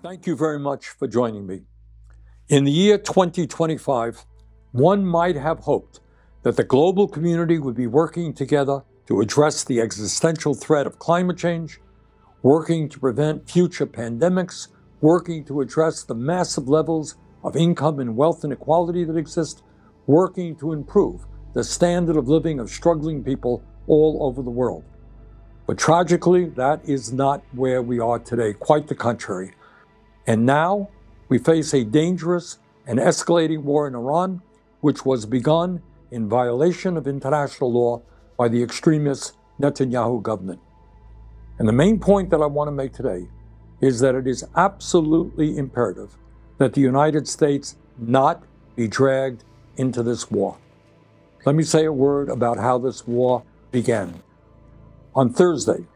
Thank you very much for joining me. In the year 2025, one might have hoped that the global community would be working together to address the existential threat of climate change, working to prevent future pandemics, working to address the massive levels of income and wealth inequality that exist, working to improve the standard of living of struggling people all over the world. But tragically, that is not where we are today, quite the contrary. And now we face a dangerous and escalating war in Iran, which was begun in violation of international law by the extremist Netanyahu government. And the main point that I want to make today is that it is absolutely imperative that the United States not be dragged into this war. Let me say a word about how this war began. On Thursday,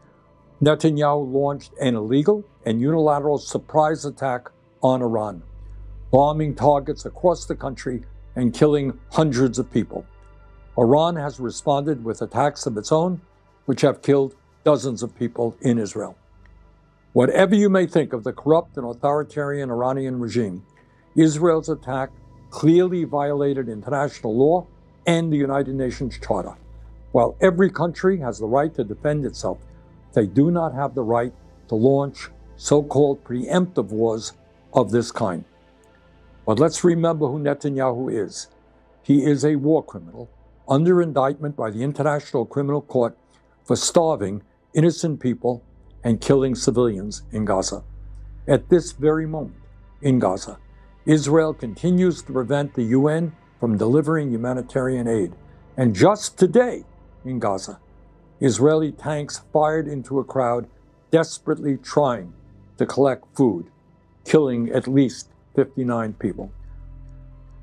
Netanyahu launched an illegal and unilateral surprise attack on Iran, bombing targets across the country and killing hundreds of people. Iran has responded with attacks of its own, which have killed dozens of people in Israel. Whatever you may think of the corrupt and authoritarian Iranian regime, Israel's attack clearly violated international law and the United Nations Charter. While every country has the right to defend itself, they do not have the right to launch so-called preemptive wars of this kind. But let's remember who Netanyahu is. He is a war criminal under indictment by the International Criminal Court for starving innocent people and killing civilians in Gaza. At this very moment in Gaza, Israel continues to prevent the UN from delivering humanitarian aid. And just today in Gaza, Israeli tanks fired into a crowd desperately trying to collect food, killing at least 59 people.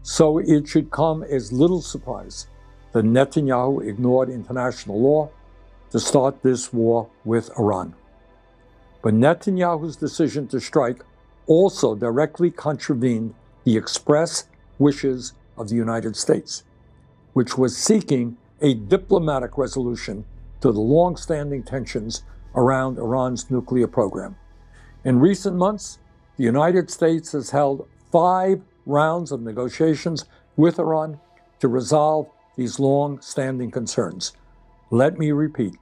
So it should come as little surprise that Netanyahu ignored international law to start this war with Iran. But Netanyahu's decision to strike also directly contravened the express wishes of the United States, which was seeking a diplomatic resolution to the long-standing tensions around Iran's nuclear program. In recent months, the United States has held 5 rounds of negotiations with Iran to resolve these long-standing concerns. Let me repeat.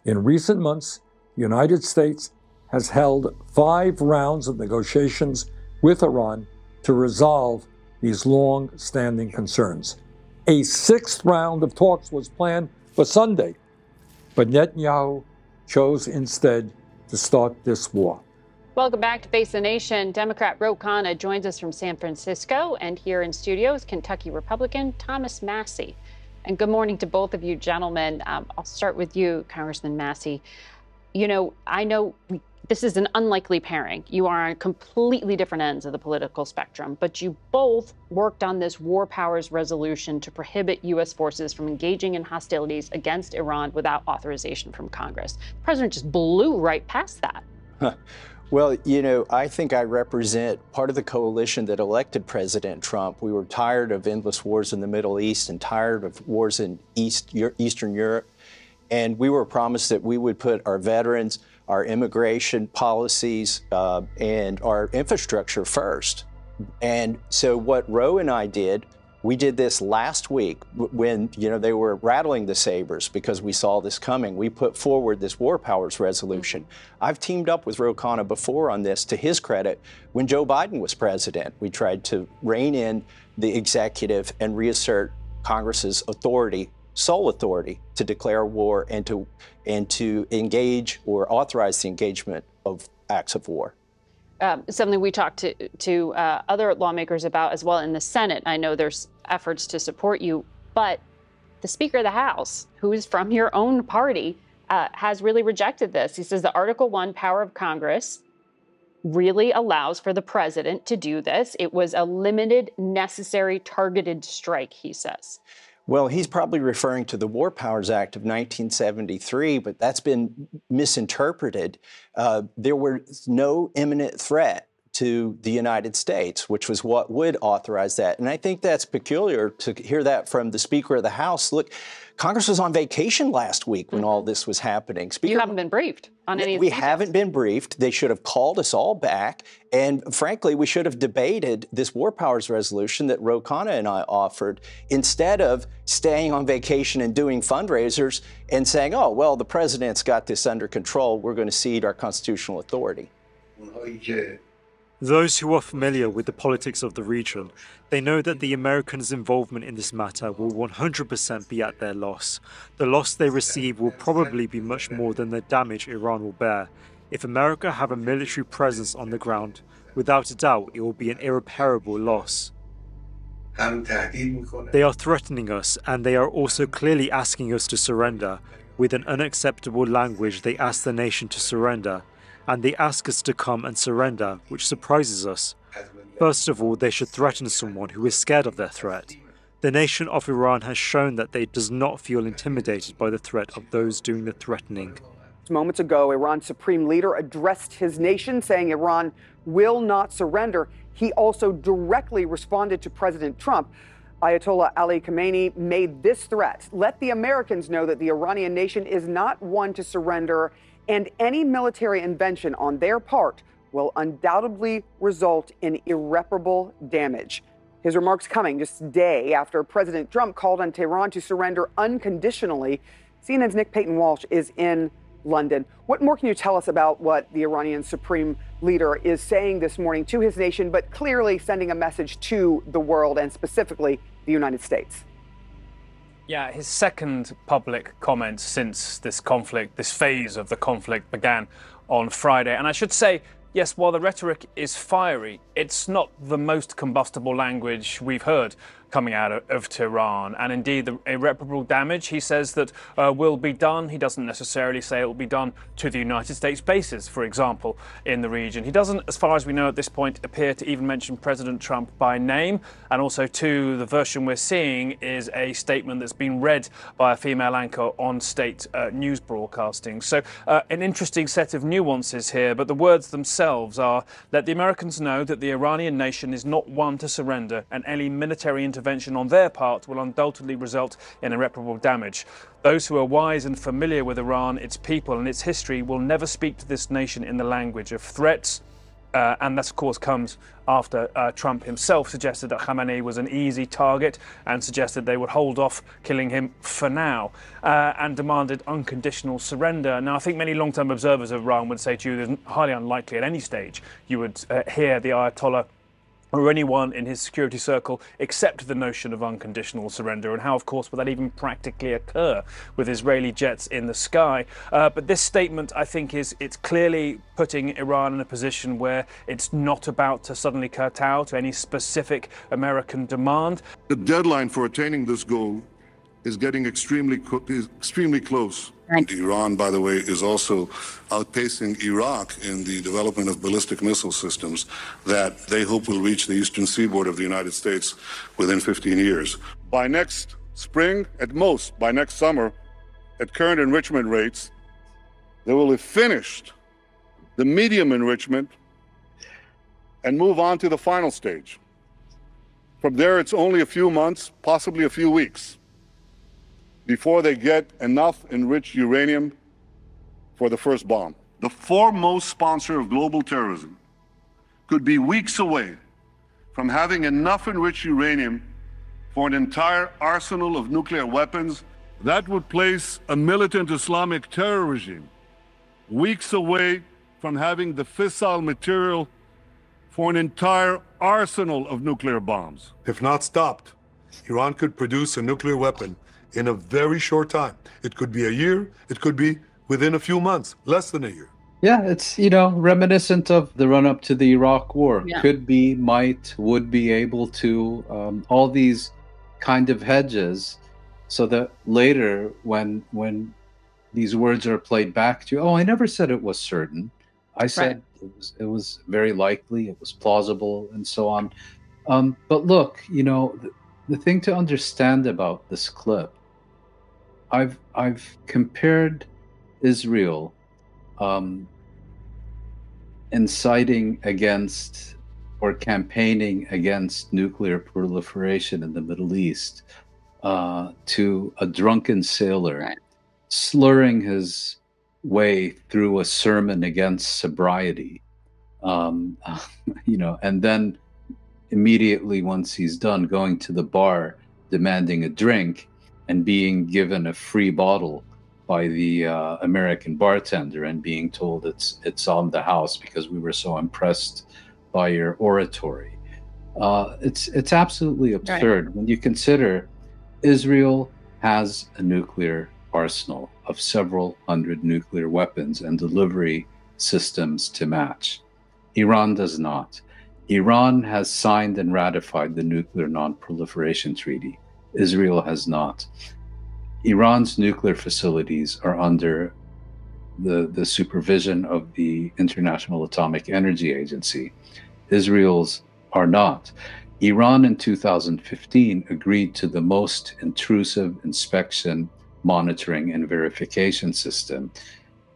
In recent months, the United States has held 5 rounds of negotiations with Iran to resolve these long-standing concerns. A 6th round of talks was planned for Sunday, but Netanyahu chose instead to start this war. Welcome back to Face the Nation. Democrat Ro Khanna joins us from San Francisco, and here in studio is Kentucky Republican Thomas Massie. And good morning to both of you gentlemen. I'll start with you, Congressman Massie. You know, I know this is an unlikely pairing. You are on completely different ends of the political spectrum, but you both worked on this war powers resolution to prohibit U.S. forces from engaging in hostilities against Iran without authorization from Congress. The president just blew right past that. Well, you know, I think I represent part of the coalition that elected President Trump. We were tired of endless wars in the Middle East and tired of wars in Eastern Europe. And we were promised that we would put our veterans, our immigration policies, and our infrastructure first. And so what Ro and I did, we did this last week when, you know, they were rattling the sabers because we saw this coming. We put forward this war powers resolution. I've teamed up with Ro Khanna before on this, to his credit. When Joe Biden was president, we tried to rein in the executive and reassert Congress's authority, sole authority, to declare war and to engage or authorize the engagement of acts of war. Something we talked to other lawmakers about as well in the Senate. I know there's efforts to support you, but the Speaker of the House, who is from your own party, has really rejected this. He says the Article 1 power of Congress really allows for the president to do this. It was a limited, necessary, targeted strike, he says. Well, he's probably referring to the War Powers Act of 1973, but that's been misinterpreted. There was no imminent threat to the United States, which was what would authorize that. And I think that's peculiar to hear that from the Speaker of the House. Look, Congress was on vacation last week when all this was happening. You haven't been briefed on any of We haven't been briefed. They should have called us all back. And frankly, we should have debated this War Powers resolution that Ro Khanna and I offered instead of staying on vacation and doing fundraisers and saying, oh, well, the president's got this under control. We're going to cede our constitutional authority. Those who are familiar with the politics of the region, they know that the Americans' involvement in this matter will 100% be at their loss. The loss they receive will probably be much more than the damage Iran will bear. If America have a military presence on the ground, without a doubt it will be an irreparable loss. They are threatening us, and they are also clearly asking us to surrender. With an unacceptable language, they ask the nation to surrender. And they ask us to come and surrender, which surprises us. First of all, they should threaten someone who is scared of their threat. The nation of Iran has shown that they does not feel intimidated by the threat of those doing the threatening. Moments ago, Iran's supreme leader addressed his nation, saying Iran will not surrender. He also directly responded to President Trump. Ayatollah Ali Khamenei made this threat: let the Americans know that the Iranian nation is not one to surrender, and any military intervention on their part will undoubtedly result in irreparable damage. His remarks coming just a day after President Trump called on Tehran to surrender unconditionally. CNN's Nick Payton-Walsh is in London. What more can you tell us about what the Iranian supreme leader is saying this morning to his nation, but clearly sending a message to the world and specifically the United States? Yeah, his second public comment since this conflict, this phase of the conflict began on Friday. And I should say, yes, while the rhetoric is fiery, it's not the most combustible language we've heard coming out of Tehran. And indeed, the irreparable damage, he says, that will be done. He doesn't necessarily say it will be done to the United States bases, for example, in the region. He doesn't, as far as we know at this point, appear to even mention President Trump by name. And also, too, the version we're seeing is a statement that's been read by a female anchor on state news broadcasting. So an interesting set of nuances here, but the words themselves are: let the Americans know that the Iranian nation is not one to surrender, and any military intervention on their part will undoubtedly result in irreparable damage. Those who are wise and familiar with Iran, its people and its history will never speak to this nation in the language of threats. And that, of course, comes after Trump himself suggested that Khamenei was an easy target and suggested they would hold off killing him for now, and demanded unconditional surrender. Now, I think many long-term observers of Iran would say to you it's highly unlikely at any stage you would hear the Ayatollah or anyone in his security circle accept the notion of unconditional surrender, and how, of course, would that even practically occur with Israeli jets in the sky. But this statement, I think, it's clearly putting Iran in a position where it's not about to suddenly kowtow to any specific American demand. The deadline for attaining this goal is getting extremely close. Iran, by the way, is also outpacing Iraq in the development of ballistic missile systems that they hope will reach the eastern seaboard of the United States within 15 years. By next spring, at most, by next summer, at current enrichment rates, they will have finished the medium enrichment and move on to the final stage. From there, it's only a few months, possibly a few weeks, before they get enough enriched uranium for the first bomb. The foremost sponsor of global terrorism could be weeks away from having enough enriched uranium for an entire arsenal of nuclear weapons. That would place a militant Islamic terror regime weeks away from having the fissile material for an entire arsenal of nuclear bombs. If not stopped, Iran could produce a nuclear weapon in a very short time. It could be a year, it could be within a few months, less than a year. Yeah, it's, reminiscent of the run up to the Iraq War. Yeah. Could be, might, would be able to, all these kind of hedges, so that later when these words are played back to you, oh, I never said it was certain. I said it was very likely, it was plausible, and so on. But look, the thing to understand about this clip, I've compared Israel inciting against or campaigning against nuclear proliferation in the Middle East to a drunken sailor slurring his way through a sermon against sobriety, and then immediately once he's done, going to the bar, demanding a drink, and being given a free bottle by the American bartender and being told it's on the house because we were so impressed by your oratory. It's absolutely absurd when you consider Israel has a nuclear arsenal of several hundred nuclear weapons and delivery systems to match. Iran does not. Iran has signed and ratified the Nuclear Non-Proliferation Treaty. Israel has not. Iran's nuclear facilities are under the supervision of the International Atomic Energy Agency. Israel's are not. Iran in 2015 agreed to the most intrusive inspection, monitoring, and verification system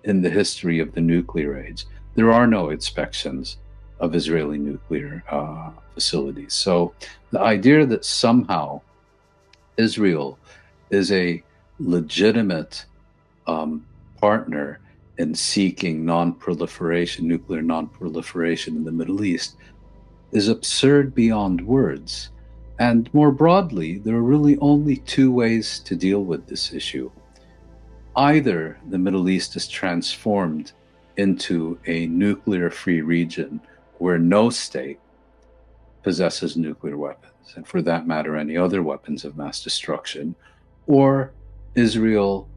in the history of the nuclear age. There are no inspections of Israeli nuclear facilities. So the idea that somehow Israel is a legitimate partner in seeking non-proliferation, nuclear non-proliferation in the Middle East is absurd beyond words. And more broadly, there are really only two ways to deal with this issue. Either the Middle East is transformed into a nuclear-free region where no state possesses nuclear weapons, and for that matter, any other weapons of mass destruction, or Israel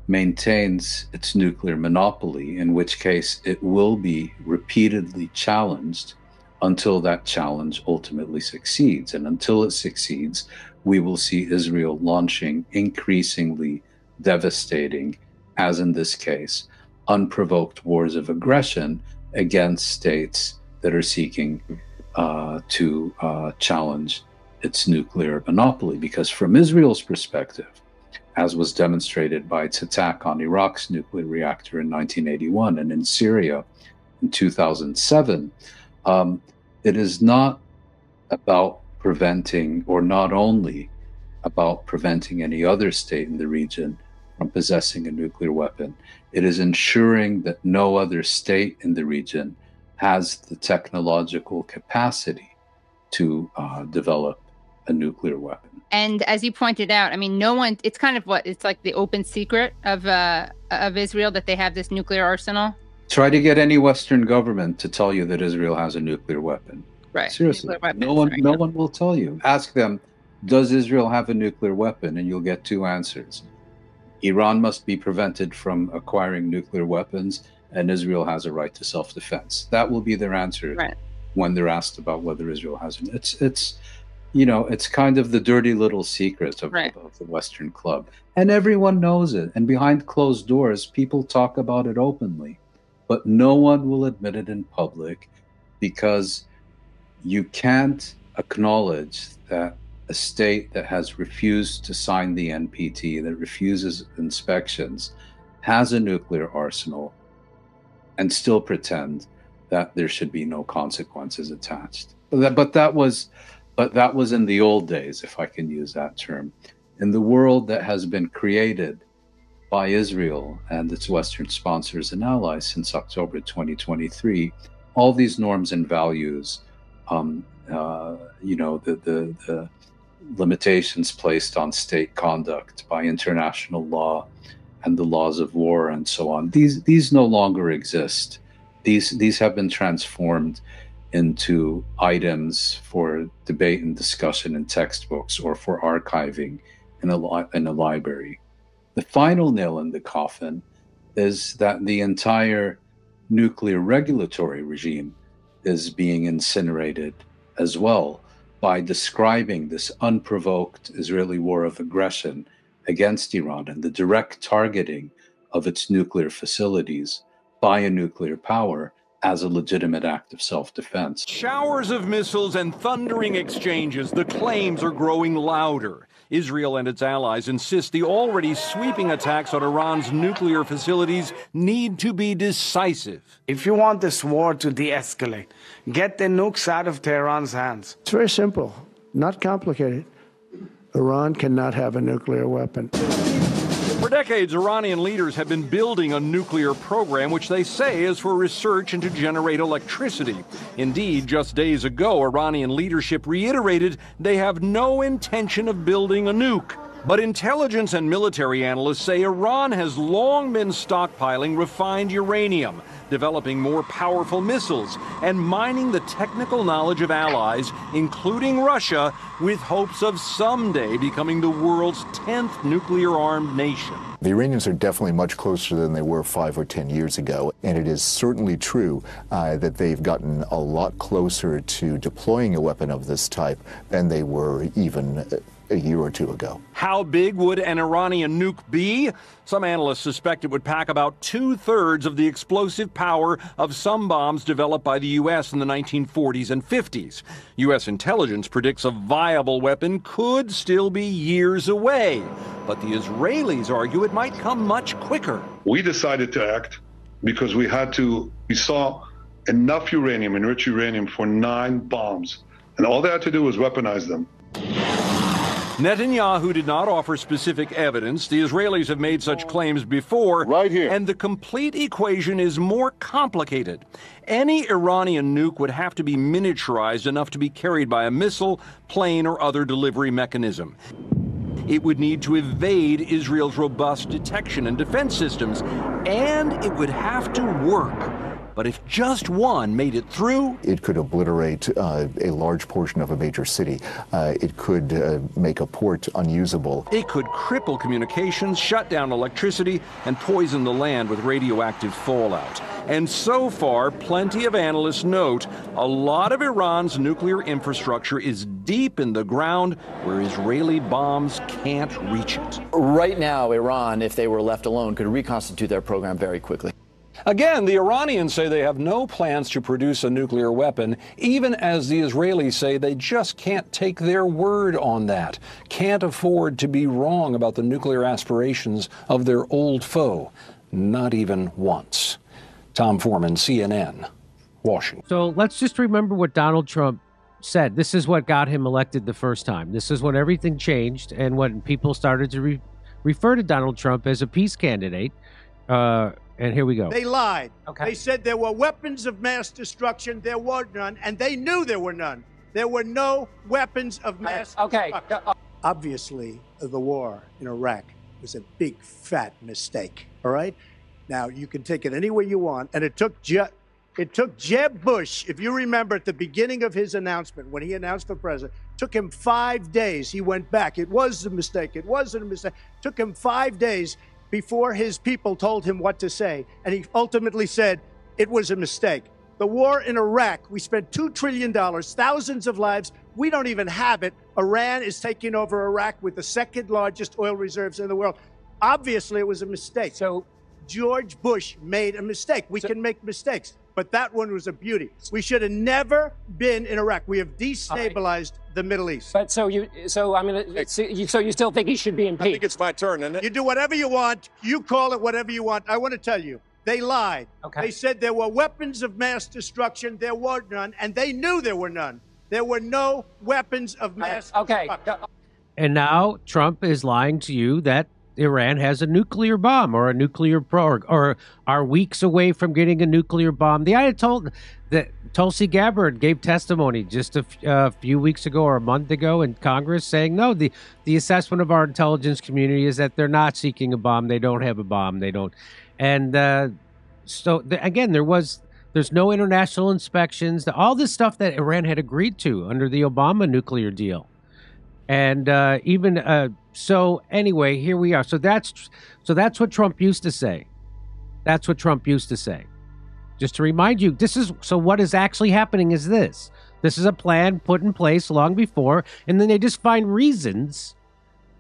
maintains its nuclear monopoly, in which case it will be repeatedly challenged until that challenge ultimately succeeds. And until it succeeds, we will see Israel launching increasingly devastating, as in this case, unprovoked wars of aggression against states that are seeking to challenge its nuclear monopoly. Because from Israel's perspective, as was demonstrated by its attack on Iraq's nuclear reactor in 1981 and in Syria in 2007, it is not about preventing, or not only about preventing any other state in the region from possessing a nuclear weapon. It is ensuring that no other state in the region has the technological capacity to develop a nuclear weapon. And as you pointed out, I mean, no one, it's kind of it's like the open secret of Israel that they have this nuclear arsenal. Try to get any Western government to tell you that Israel has a nuclear weapon. Right. Seriously, no one will tell you. Ask them, does Israel have a nuclear weapon? And you'll get two answers. Iran must be prevented from acquiring nuclear weapons, and Israel has a right to self-defense. That will be their answer when they're asked about whether Israel has an. It's kind of the dirty little secret of the Western club, and everyone knows it. And behind closed doors, people talk about it openly, but no one will admit it in public, because you can't acknowledge that a state that has refused to sign the NPT, that refuses inspections, has a nuclear arsenal, and still pretend that there should be no consequences attached. But that was in the old days, if I can use that term. In the world that has been created by Israel and its Western sponsors and allies since October 2023, all these norms and values, the limitations placed on state conduct by international law and the laws of war and so on, these no longer exist. These have been transformed into items for debate and discussion in textbooks or for archiving in a library. The final nail in the coffin is that the entire nuclear regulatory regime is being incinerated as well by describing this unprovoked Israeli war of aggression against Iran and the direct targeting of its nuclear facilities by a nuclear power as a legitimate act of self-defense. Showers of missiles and thundering exchanges, the claims are growing louder. Israel and its allies insist the already sweeping attacks on Iran's nuclear facilities need to be decisive. If you want this war to de-escalate, get the nukes out of Tehran's hands. It's very simple, not complicated. Iran cannot have a nuclear weapon. For decades, Iranian leaders have been building a nuclear program which they say is for research and to generate electricity. Indeed, just days ago, Iranian leadership reiterated they have no intention of building a nuke. But intelligence and military analysts say Iran has long been stockpiling refined uranium, developing more powerful missiles, and mining the technical knowledge of allies, including Russia, with hopes of someday becoming the world's 10th nuclear-armed nation. The Iranians are definitely much closer than they were 5 or 10 years ago, and it is certainly true that they've gotten a lot closer to deploying a weapon of this type than they were even a year or two ago. How big would an Iranian nuke be? Some analysts suspect it would pack about 2/3 of the explosive power of some bombs developed by the U.S. in the 1940s and 50s. U.S. intelligence predicts a viable weapon could still be years away, but the Israelis argue it might come much quicker. We decided to act because we saw enough uranium, enriched uranium, for 9 bombs, and all they had to do was weaponize them. Netanyahu did not offer specific evidence. The Israelis have made such claims before. Right here. And the complete equation is more complicated. Any Iranian nuke would have to be miniaturized enough to be carried by a missile, plane, or other delivery mechanism. It would need to evade Israel's robust detection and defense systems, and it would have to work. But if just one made it through, it could obliterate a large portion of a major city. It could make a port unusable. It could cripple communications, shut down electricity, and poison the land with radioactive fallout. And so far, plenty of analysts note a lot of Iran's nuclear infrastructure is deep in the ground where Israeli bombs can't reach it. Right now, Iran, if they were left alone, could reconstitute their program very quickly. Again, the Iranians say they have no plans to produce a nuclear weapon, even as the Israelis say they just can't take their word on that, can't afford to be wrong about the nuclear aspirations of their old foe, not even once. Tom Foreman, CNN, Washington. So let's just remember what Donald Trump said. This is what got him elected the first time. This is when everything changed and when people started to refer to Donald Trump as a peace candidate. And here we go. They lied. Okay. They said there were weapons of mass destruction. There were none, and they knew there were none. There were no weapons of mass destruction. Obviously, the war in Iraq was a big, fat mistake, all right? Now, you can take it any way you want, and it took Jeb Bush, if you remember at the beginning of his announcement, when he announced for president, took him 5 days. He went back. It was a mistake. It wasn't a mistake. Took him 5 days before his people told him what to say. And he ultimately said it was a mistake. The war in Iraq, we spent $2 trillion, thousands of lives. We don't even have it. Iran is taking over Iraq with the second largest oil reserves in the world. Obviously, it was a mistake. So George Bush made a mistake. We can make mistakes, but that one was a beauty. We should have never been in Iraq. We have destabilized the Middle East. But so you still think he should be impeached? I think it's my turn, isn't it? You do whatever you want. You call it whatever you want. I want to tell you, they lied. Okay. They said there were weapons of mass destruction. There were none, and they knew there were none. There were no weapons of mass destruction. And now Trump is lying to you that Iran has a nuclear bomb or a nuclear or are weeks away from getting a nuclear bomb. The Ayatollah, Tulsi Gabbard gave testimony just a few weeks ago or a month ago in Congress saying, no, the assessment of our intelligence community is that they're not seeking a bomb. They don't have a bomb. They don't. And again, there was There's no international inspections. All this stuff that Iran had agreed to under the Obama nuclear deal. And so anyway, here we are. So that's what Trump used to say. That's what Trump used to say. Just to remind you, what is actually happening is this. This is a plan put in place long before, and then they just find reasons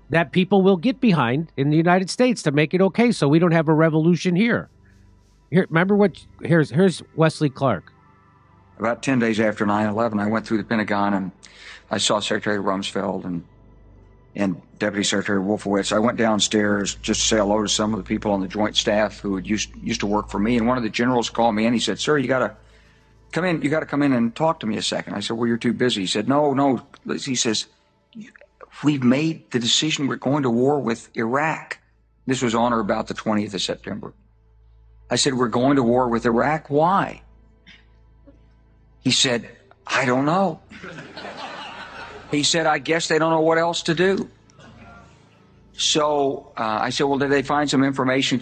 that people will get behind in the United States to make it okay so we don't have a revolution here. Here's Wesley Clark. About 10 days after 9/11, I went through the Pentagon and I saw Secretary Rumsfeld and Deputy Secretary Wolfowitz. I went downstairs just to say hello to some of the people on the Joint Staff who had used to work for me. And one of the generals called me in. He said, "Sir, you got to come in. You got to come in and talk to me a second." I said, "Well, you're too busy." He said, No. He says, "We've made the decision. We're going to war with Iraq." This was on or about the 20th of September. I said, "We're going to war with Iraq. Why?" He said, "I don't know." He said, "I guess they don't know what else to do." So I said, "Well, did they find some information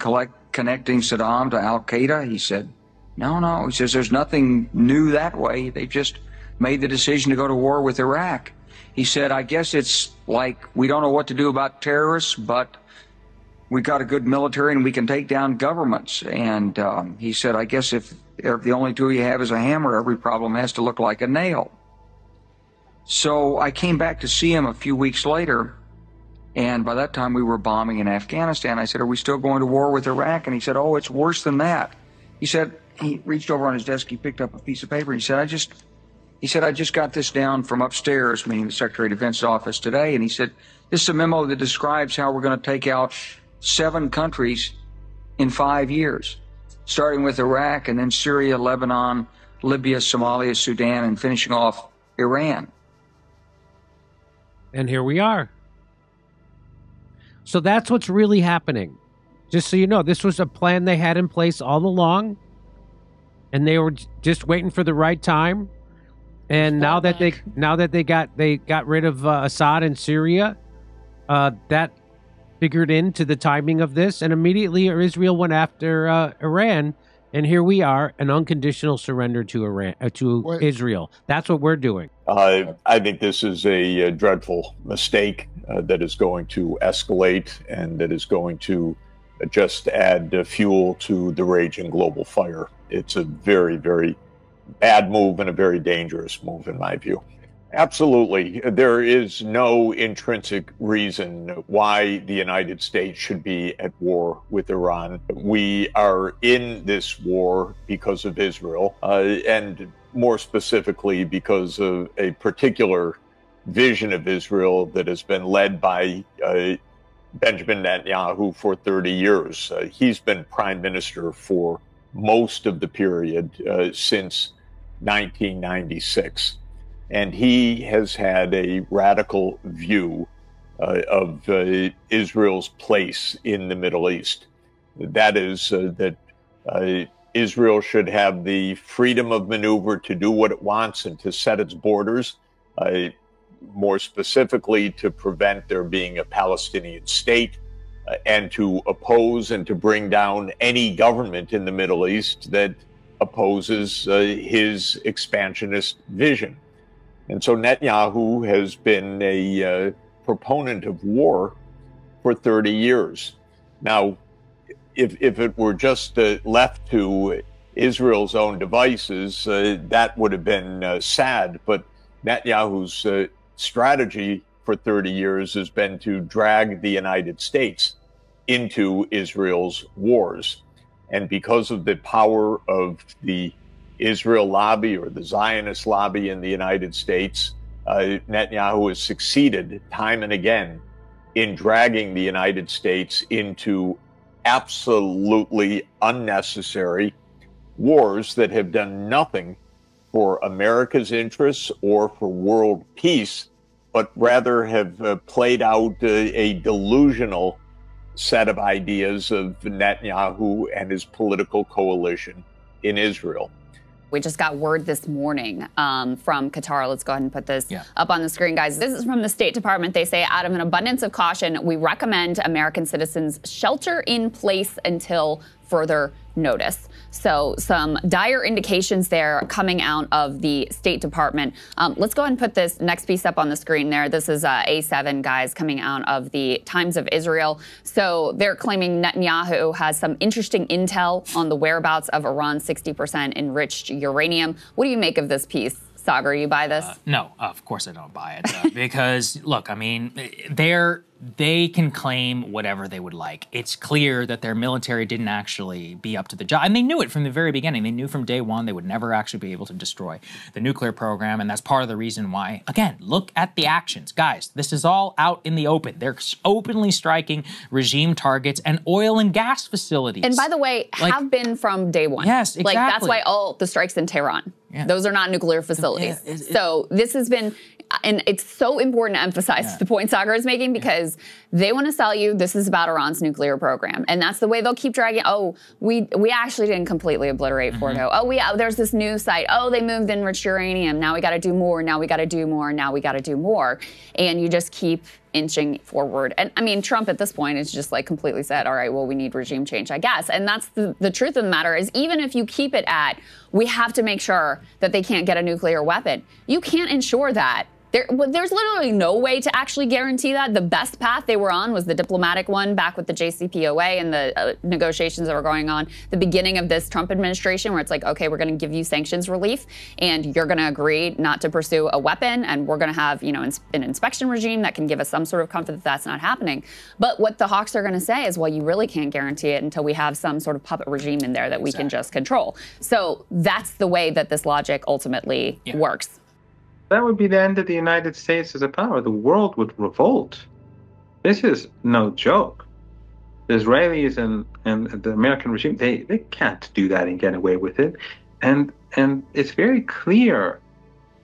connecting Saddam to Al-Qaeda?" He said, No. He says, "There's nothing new that way. They just made the decision to go to war with Iraq." He said, "I guess it's like we don't know what to do about terrorists, but we got a good military and we can take down governments." And he said, "I guess if the only tool you have is a hammer, every problem has to look like a nail." So I came back to see him a few weeks later, and by that time we were bombing in Afghanistan. I said, "Are we still going to war with Iraq?" And he said, "Oh, it's worse than that." He said, he reached over on his desk, he picked up a piece of paper, and he said, I just got this down from upstairs, meaning the Secretary of Defense's office today, and he said, "This is a memo that describes how we're going to take out 7 countries in 5 years, starting with Iraq and then Syria, Lebanon, Libya, Somalia, Sudan, and finishing off Iran." And here we are. So that's what's really happening. Just so you know, this was a plan they had in place all along, and they were just waiting for the right time. And now that they got rid of Assad in Syria, that figured into the timing of this, and immediately Israel went after Iran, and here we are, an unconditional surrender to Iran to Israel. That's what we're doing. I think this is a dreadful mistake that is going to escalate and that is going to just add fuel to the raging global fire. It's a very, very bad move and a very dangerous move, in my view. Absolutely. There is no intrinsic reason why the United States should be at war with Iran. We are in this war because of Israel, and more specifically because of a particular vision of Israel that has been led by Benjamin Netanyahu for 30 years. He's been prime minister for most of the period since 1996. And he has had a radical view of Israel's place in the Middle East. That is that Israel should have the freedom of maneuver to do what it wants and to set its borders, more specifically to prevent there being a Palestinian state, and to oppose and to bring down any government in the Middle East that opposes his expansionist vision. And so Netanyahu has been a proponent of war for 30 years. Now, if it were just left to Israel's own devices, that would have been sad. But Netanyahu's strategy for 30 years has been to drag the United States into Israel's wars. And because of the power of the Israel lobby or the Zionist lobby in the United States, Netanyahu has succeeded time and again in dragging the United States into absolutely unnecessary wars that have done nothing for America's interests or for world peace, but rather have played out a delusional set of ideas of Netanyahu and his political coalition in Israel. We just got word this morning from Qatar. Let's go ahead and put this up on the screen, guys. This is from the State Department. They say, out of an abundance of caution, we recommend American citizens shelter in place until further notice. So some dire indications there coming out of the State Department. Let's go ahead and put this next piece up on the screen there. This is A7, guys, coming out of the Times of Israel. So they're claiming Netanyahu has some interesting intel on the whereabouts of Iran's 60% enriched uranium. What do you make of this piece? Sagar, you buy this? No, of course I don't buy it. Because, look, I mean, they can claim whatever they would like. It's clear that their military didn't actually be up to the job. And they knew it from the very beginning. They knew from day one they would never actually be able to destroy the nuclear program. And that's part of the reason why, again, look at the actions. Guys, this is all out in the open. They're openly striking regime targets and oil and gas facilities. And by the way, have been from day one. Yes, exactly. Like, that's why all the strikes in Tehran. Yeah. Those are not nuclear facilities. So this has been, and it's so important to emphasize the point Sagar is making, because they want to sell you, this is about Iran's nuclear program. And that's the way they'll keep dragging, oh, we actually didn't completely obliterate Fordo. Oh, there's this new site. Oh, they moved enriched uranium. Now we got to do more. Now we got to do more. Now we got to do more. And you just keep inching forward. And I mean, Trump at this point is just like completely said, all right, well, we need regime change, I guess. And that's the truth of the matter is, even if you keep it at, we have to make sure that they can't get a nuclear weapon, you can't ensure that. There's literally no way to actually guarantee that. The best path they were on was the diplomatic one back with the JCPOA and the negotiations that were going on the beginning of this Trump administration, where it's like, okay, we're going to give you sanctions relief and you're going to agree not to pursue a weapon, and we're going to have, you know, an inspection regime that can give us some sort of comfort that that's not happening. But what the hawks are going to say is, well, you really can't guarantee it until we have some sort of puppet regime in there that we can just control. So that's the way that this logic ultimately works. That would be the end of the United States as a power. The world would revolt. This is no joke. The Israelis and the American regime, they can't do that and get away with it. And it's very clear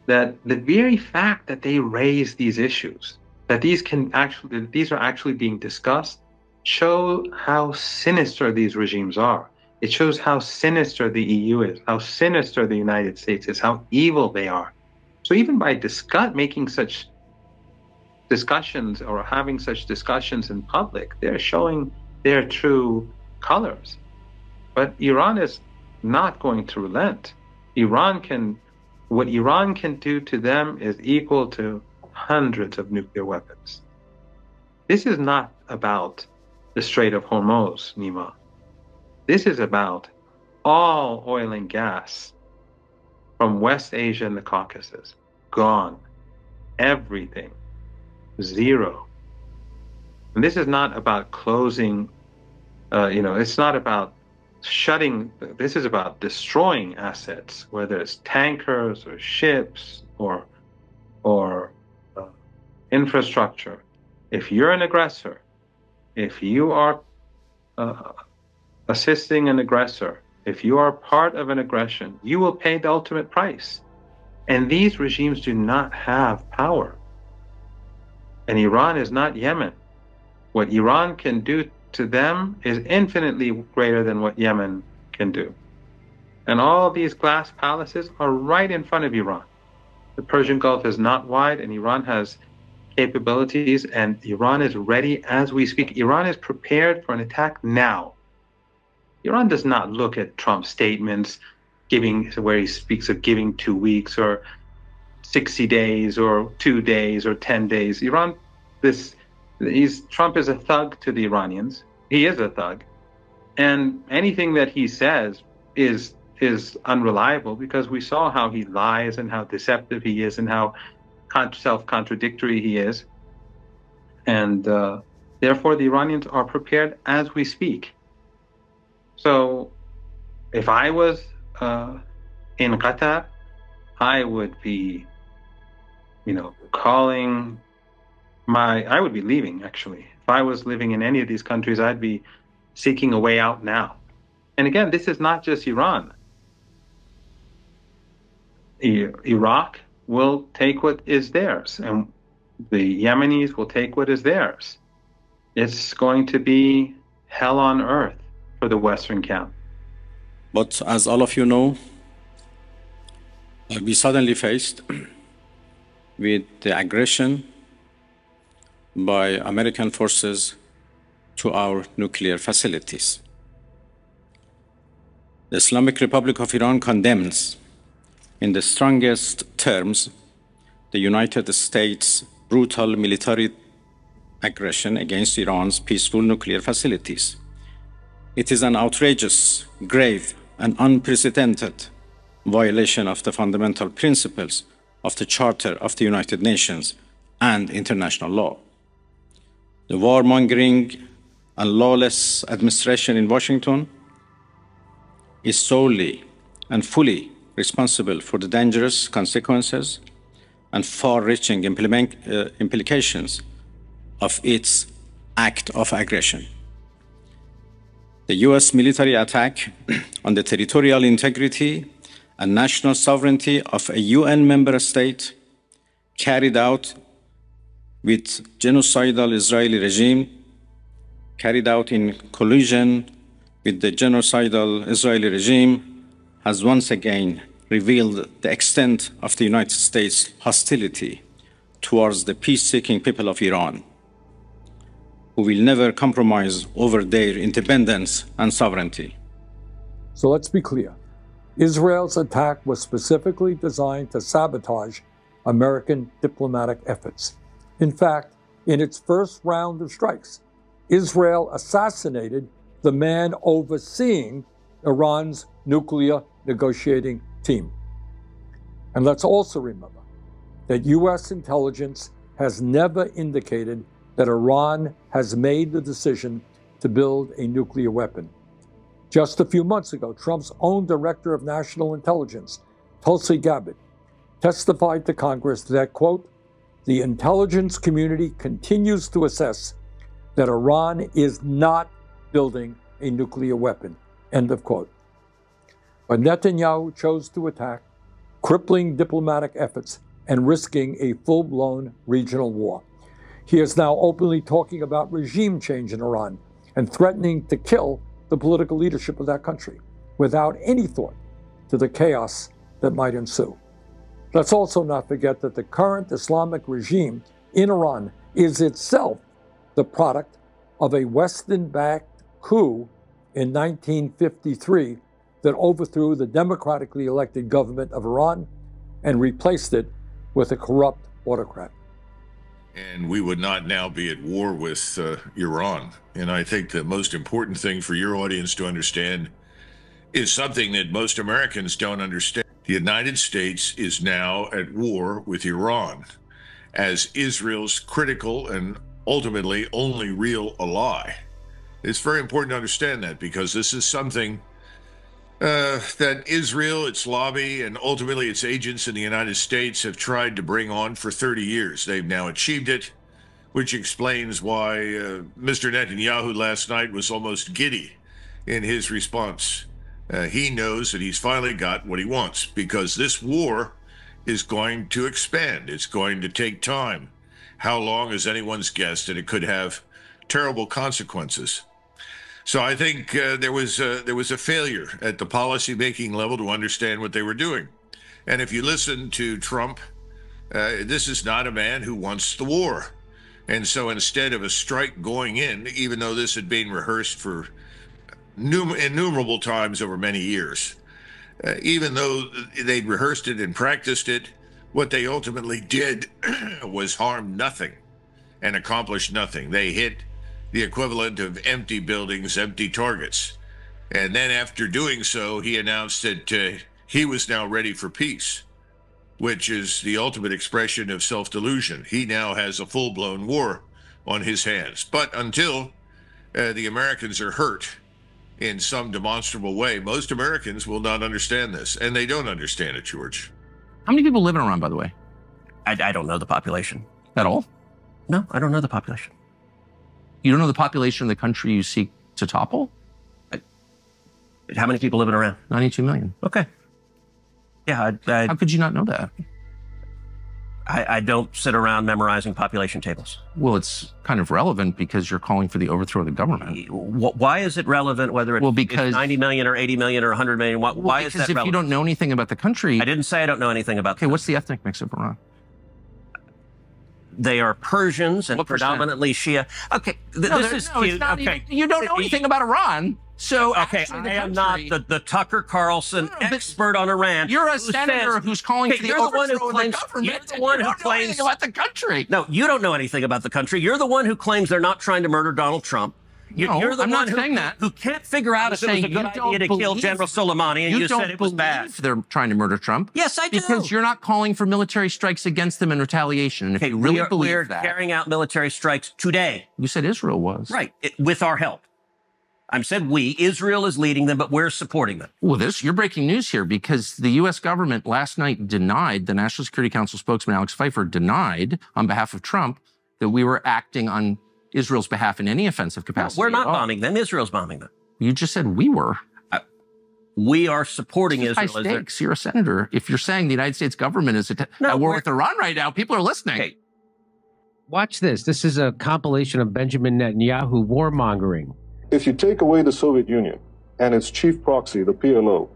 that the very fact that they raise these issues, that these are actually being discussed, show how sinister these regimes are. It shows how sinister the EU is, how sinister the United States is, how evil they are. So even by making such discussions or having such discussions in public, they're showing their true colors. But Iran is not going to relent. What Iran can do to them is equal to hundreds of nuclear weapons. This is not about the Strait of Hormuz, Nima. This is about all oil and gas from West Asia and the Caucasus. Gone. Everything. Zero. And this is not about closing, it's not about shutting, this is about destroying assets, whether it's tankers or ships or infrastructure. If you're an aggressor, if you are assisting an aggressor, if you are part of an aggression, you will pay the ultimate price. And these regimes do not have power. And Iran is not Yemen. What Iran can do to them is infinitely greater than what Yemen can do. And all these glass palaces are right in front of Iran. The Persian Gulf is not wide, and Iran has capabilities, and Iran is ready as we speak. Iran is prepared for an attack now. Iran does not look at Trump's statements where he speaks of giving 2 weeks or 60 days or 2 days or 10 days. Trump is a thug to the Iranians. He is a thug. And anything that he says is unreliable, because we saw how he lies and how deceptive he is and how self-contradictory he is. And therefore, the Iranians are prepared as we speak. So if I was in Qatar, I would be, I would be leaving, actually. If I was living in any of these countries, I'd be seeking a way out now. And again, this is not just Iran. Iraq will take what is theirs, and the Yemenis will take what is theirs. It's going to be hell on earth for the Western camp. But as all of you know, we suddenly faced with the aggression by American forces to our nuclear facilities. The Islamic Republic of Iran condemns, in the strongest terms, the United States' brutal military aggression against Iran's peaceful nuclear facilities. It is an outrageous, grave, and unprecedented violation of the fundamental principles of the Charter of the United Nations and international law. The warmongering and lawless administration in Washington is solely and fully responsible for the dangerous consequences and far-reaching implications of its act of aggression. The US military attack on the territorial integrity and national sovereignty of a UN member state carried out with genocidal Israeli regime, carried out in collusion with the genocidal Israeli regime, has once again revealed the extent of the United States' hostility towards the peace-seeking people of Iran, who will never compromise over their independence and sovereignty. So let's be clear. Israel's attack was specifically designed to sabotage American diplomatic efforts. In fact, in its first round of strikes, Israel assassinated the man overseeing Iran's nuclear negotiating team. And let's also remember that U.S. intelligence has never indicated that Iran has made the decision to build a nuclear weapon. Just a few months ago, Trump's own Director of National Intelligence, Tulsi Gabbard, testified to Congress that, quote, the intelligence community continues to assess that Iran is not building a nuclear weapon, end of quote. But Netanyahu chose to attack, crippling diplomatic efforts and risking a full-blown regional war. He is now openly talking about regime change in Iran and threatening to kill the political leadership of that country without any thought to the chaos that might ensue. Let's also not forget that the current Islamic regime in Iran is itself the product of a Western-backed coup in 1953 that overthrew the democratically elected government of Iran and replaced it with a corrupt autocrat. And we would not now be at war with Iran. And I think the most important thing for your audience to understand is something that most Americans don't understand. The United States is now at war with Iran as Israel's critical and ultimately only real ally. It's very important to understand that, because this is something that Israel, its lobby, and ultimately its agents in the United States have tried to bring on for 30 years. They've now achieved it, which explains why Mr. Netanyahu last night was almost giddy in his response. He knows that he's finally got what he wants, because this war is going to expand. It's going to take time. How long is anyone's guess, and it could have terrible consequences. So I think there was a failure at the policy-making level to understand what they were doing. And if you listen to Trump, this is not a man who wants the war. And so instead of a strike going in, even though this had been rehearsed for innumerable times over many years, even though they'd rehearsed it and practiced it, what they ultimately did was harm nothing and accomplish nothing. They hit the equivalent of empty buildings, empty targets. And then after doing so, he announced that he was now ready for peace, which is the ultimate expression of self-delusion. He now has a full-blown war on his hands. But until the Americans are hurt in some demonstrable way, most Americans will not understand this, and they don't understand it, George. How many people live in Iran, by the way? I don't know the population. At all? No, I don't know the population. You don't know the population of the country you seek to topple? How many people live in Iran? 92 million. Okay. Yeah, How could you not know that? I don't sit around memorizing population tables. Well, it's kind of relevant because you're calling for the overthrow of the government. Why is it relevant whether it's, because 90 million or 80 million or 100 million? Why is that relevant? Because if you don't know anything about the country... I didn't say I don't know anything about Okay, what's the ethnic mix of Iran? They are Persians and predominantly Shia. Okay, this is cute. You don't know anything about Iran. So, okay, I am not the Tucker Carlson expert on Iran. You're a senator who's calling for the overthrow of the government. You're the one who claims about the country. No, you don't know anything about the country. You're the one who claims they're not trying to murder Donald Trump. You're the one who can't figure out if it was a good idea to kill General Soleimani, and you said it was bad. They're trying to murder Trump. Yes, I do. Because you're not calling for military strikes against them in retaliation. And if you really believe that, we're carrying out military strikes today. You said Israel was. Right, with our help. I said we. Israel is leading them, but we're supporting them. Well, you're breaking news here, because the U.S. government last night denied, the National Security Council spokesman Alex Pfeiffer denied on behalf of Trump that we were acting on Israel's behalf in any offensive capacity. No, we're not bombing them. Israel's bombing them. You just said we were. We are supporting Israel. High stakes. You're a senator. If you're saying the United States government is at war with Iran right now, people are listening. Okay. Watch this. This is a compilation of Benjamin Netanyahu warmongering. If you take away the Soviet Union and its chief proxy, the PLO,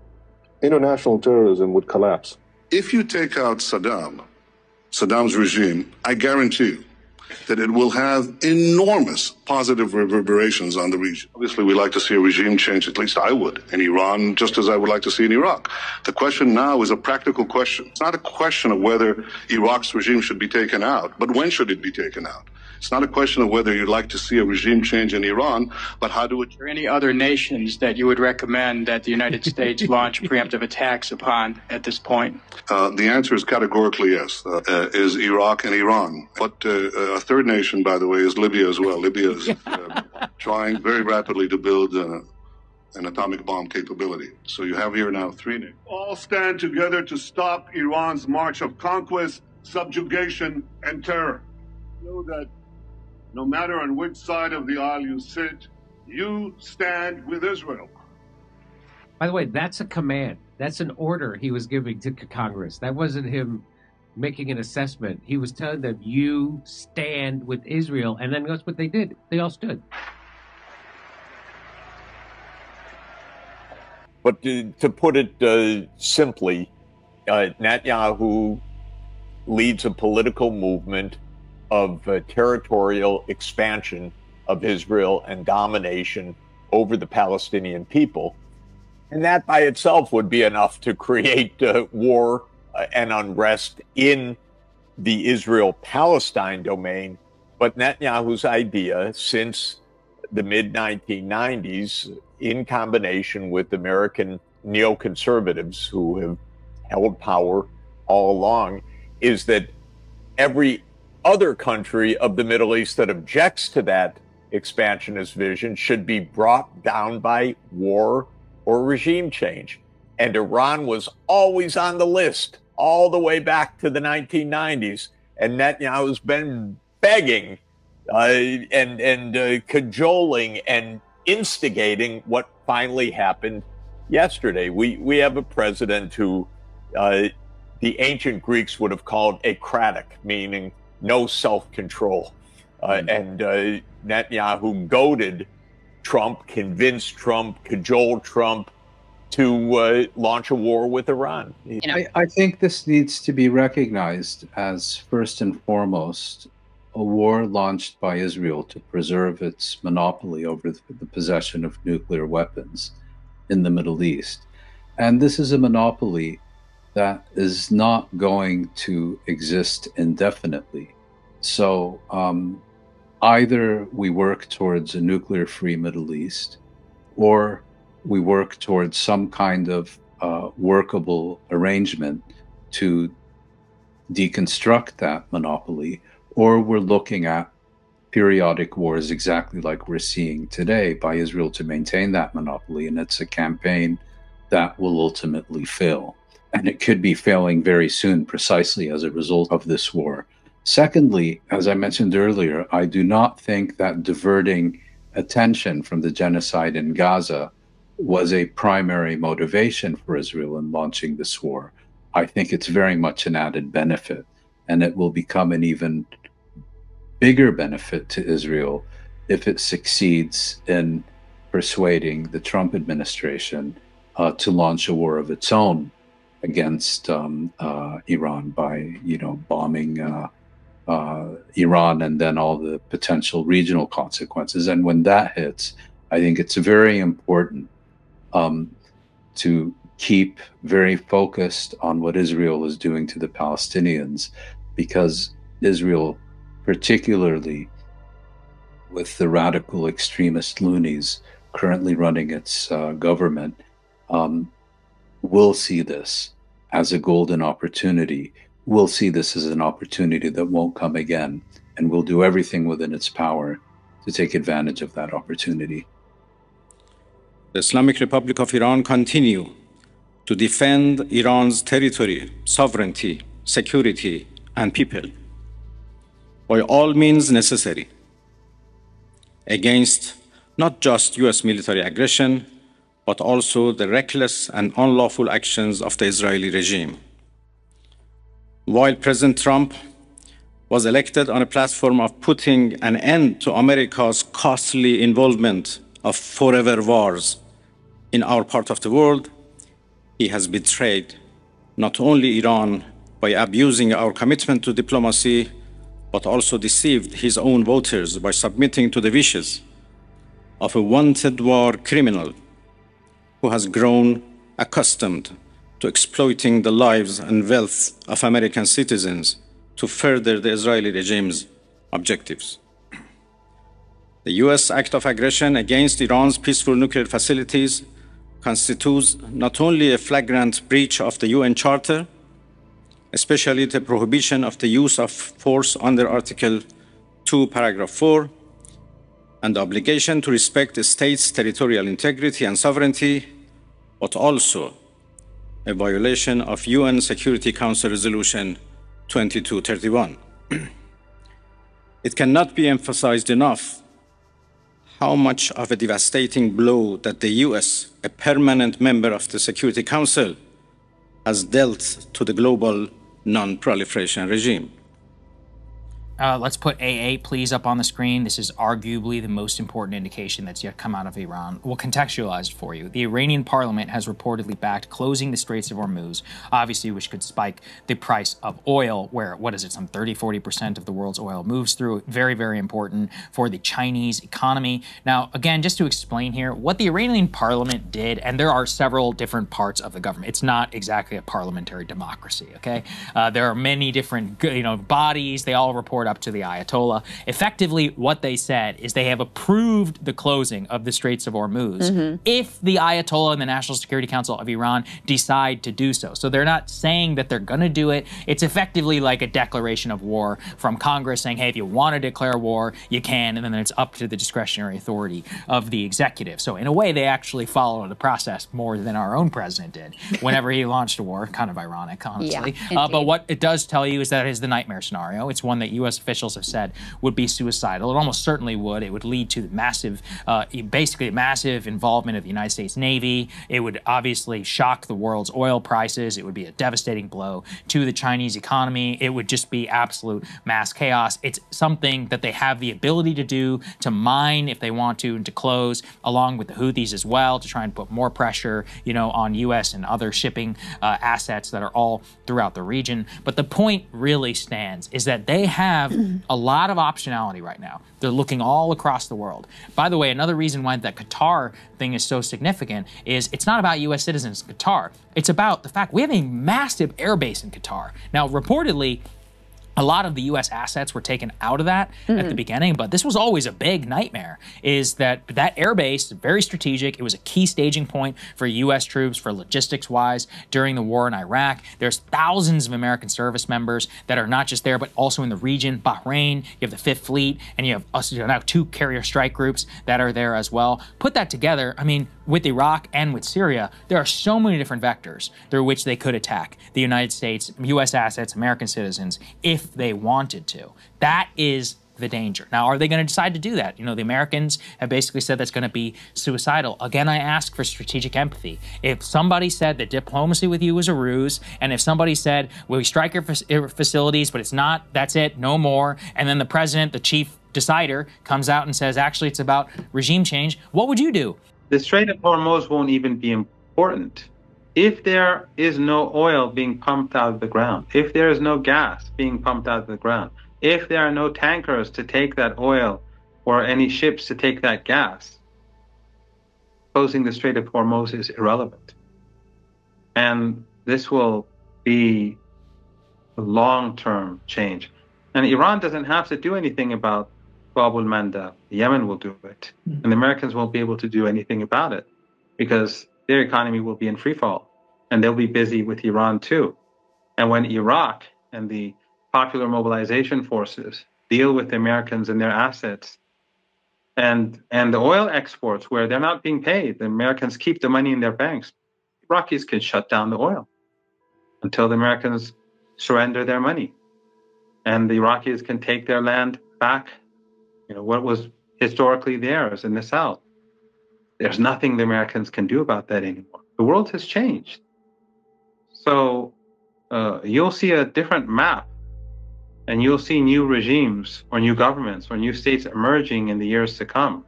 international terrorism would collapse. If you take out Saddam's regime, I guarantee you that it will have enormous positive reverberations on the region. Obviously, we like to see a regime change, at least I would, in Iran, just as I would like to see in Iraq. The question now is a practical question. It's not a question of whether Iraq's regime should be taken out, but when should it be taken out? It's not a question of whether you'd like to see a regime change in Iran, but how do it... Are there any other nations that you would recommend that the United States launch preemptive attacks upon at this point? The answer is categorically yes, is Iraq and Iran. But a third nation, by the way, is Libya as well. Libya is trying very rapidly to build an atomic bomb capability. So you have here now 3 nations. All stand together to stop Iran's march of conquest, subjugation, and terror. Know that no matter on which side of the aisle you sit, you stand with Israel. By the way, that's a command. That's an order he was giving to Congress. That wasn't him making an assessment. He was telling them, you stand with Israel. And then that's what they did. They all stood. But to put it simply, Netanyahu leads a political movement of territorial expansion of Israel and domination over the Palestinian people. And that by itself would be enough to create war and unrest in the Israel-Palestine domain. But Netanyahu's idea since the mid-1990s, in combination with American neoconservatives who have held power all along, is that every other country of the Middle East that objects to that expansionist vision should be brought down by war or regime change. And Iran was always on the list all the way back to the 1990s. And Netanyahu's been begging and cajoling and instigating what finally happened yesterday. We have a president who the ancient Greeks would have called acratic, meaning no self-control. And Netanyahu goaded Trump, convinced Trump, cajoled Trump to launch a war with Iran. I think this needs to be recognized as, first and foremost, a war launched by Israel to preserve its monopoly over the possession of nuclear weapons in the Middle East. And this is a monopoly that is not going to exist indefinitely. So either we work towards a nuclear-free Middle East, or we work towards some kind of workable arrangement to deconstruct that monopoly, or we're looking at periodic wars exactly like we're seeing today by Israel to maintain that monopoly. And it's a campaign that will ultimately fail. And it could be failing very soon precisely as a result of this war. Secondly, as I mentioned earlier, I do not think that diverting attention from the genocide in Gaza was a primary motivation for Israel in launching this war. I think it's very much an added benefit, and it will become an even bigger benefit to Israel if it succeeds in persuading the Trump administration to launch a war of its own against Iran by, bombing Iran and then all the potential regional consequences. And when that hits, I think it's very important to keep very focused on what Israel is doing to the Palestinians, because Israel, particularly with the radical extremist loonies currently running its government, will see this as a golden opportunity. We'll see this as an opportunity that won't come again, and will do everything within its power to take advantage of that opportunity. The Islamic Republic of Iran continue to defend Iran's territory, sovereignty, security, and people by all means necessary against not just US military aggression, but also the reckless and unlawful actions of the Israeli regime. While President Trump was elected on a platform of putting an end to America's costly involvement of forever wars in our part of the world, he has betrayed not only Iran by abusing our commitment to diplomacy, but also deceived his own voters by submitting to the wishes of a wanted war criminal who has grown accustomed to exploiting the lives and wealth of American citizens to further the Israeli regime's objectives. The US act of aggression against Iran's peaceful nuclear facilities constitutes not only a flagrant breach of the UN Charter, especially the prohibition of the use of force under Article 2, Paragraph 4, and the obligation to respect the state's territorial integrity and sovereignty, but also a violation of UN Security Council Resolution 2231. It cannot be emphasized enough how much of a devastating blow that the US, a permanent member of the Security Council, has dealt to the global non-proliferation regime. Let's put AA, please, up on the screen. This is arguably the most important indication that's yet come out of Iran. We'll contextualize it for you. The Iranian parliament has reportedly backed closing the Straits of Hormuz, obviously, which could spike the price of oil, where, what is it, some 30–40% of the world's oil moves through. Very, very important for the Chinese economy. Now, again, just to explain here, what the Iranian parliament did, and there are several different parts of the government. It's not exactly a parliamentary democracy, okay? There are many different, bodies. They all report up to the Ayatollah. Effectively, what they said is they have approved the closing of the Straits of Hormuz if the Ayatollah and the National Security Council of Iran decide to do so. So they're not saying that they're going to do it. It's effectively like a declaration of war from Congress saying, hey, if you want to declare war, you can, and then it's up to the discretionary authority of the executive. So in a way, they actually follow the process more than our own president did whenever he launched a war. Kind of ironic, honestly. Yeah, but what it does tell you is that it is the nightmare scenario. It's one that U.S. officials have said would be suicidal. It almost certainly would. It would lead to massive, basically massive involvement of the United States Navy. It would obviously shock the world's oil prices. It would be a devastating blow to the Chinese economy. It would just be absolute mass chaos. It's something that they have the ability to do, to mine if they want to, and to close, along with the Houthis as well, to try and put more pressure, on U.S. and other shipping assets that are all throughout the region. But the point really stands is that they have a lot of optionality right now. They're looking all across the world. By the way, another reason why that Qatar thing is so significant is it's not about U.S. citizens in Qatar. It's about the fact we have a massive airbase in Qatar. Now, reportedly, a lot of the U.S. assets were taken out of that at the beginning, but this was always a big nightmare, is that airbase is very strategic. It was a key staging point for U.S. troops, for logistics-wise, during the war in Iraq. There's thousands of American service members that are not just there, but also in the region. Bahrain, you have the Fifth Fleet, and you have now 2 carrier strike groups that are there as well. Put that together, with Iraq and with Syria, there are so many different vectors through which they could attack the United States, U.S. assets, American citizens, if they wanted to. That is the danger. Now, are they going to decide to do that? The Americans have basically said that's going to be suicidal. Again, I ask for strategic empathy. If somebody said that diplomacy with you is a ruse, and if somebody said, well, we strike your facilities, but it's not, that's it, no more, and then the president, the chief decider, comes out and says, actually, it's about regime change, what would you do? The Strait of Hormuz won't even be important. If there is no oil being pumped out of the ground, if there is no gas being pumped out of the ground, if there are no tankers to take that oil or any ships to take that gas, closing the Strait of Hormuz is irrelevant. And this will be a long-term change. And Iran doesn't have to do anything about Bab al-Mandab. Yemen will do it. And the Americans won't be able to do anything about it because their economy will be in free fall. And they'll be busy with Iran too. And when Iraq and the Popular Mobilization Forces deal with the Americans and their assets and the oil exports where they're not being paid, the Americans keep the money in their banks, Iraqis can shut down the oil until the Americans surrender their money. And the Iraqis can take their land back, what was historically theirs in the South. There's nothing the Americans can do about that anymore. The world has changed. So you'll see a different map, and you'll see new regimes or new governments or new states emerging in the years to come.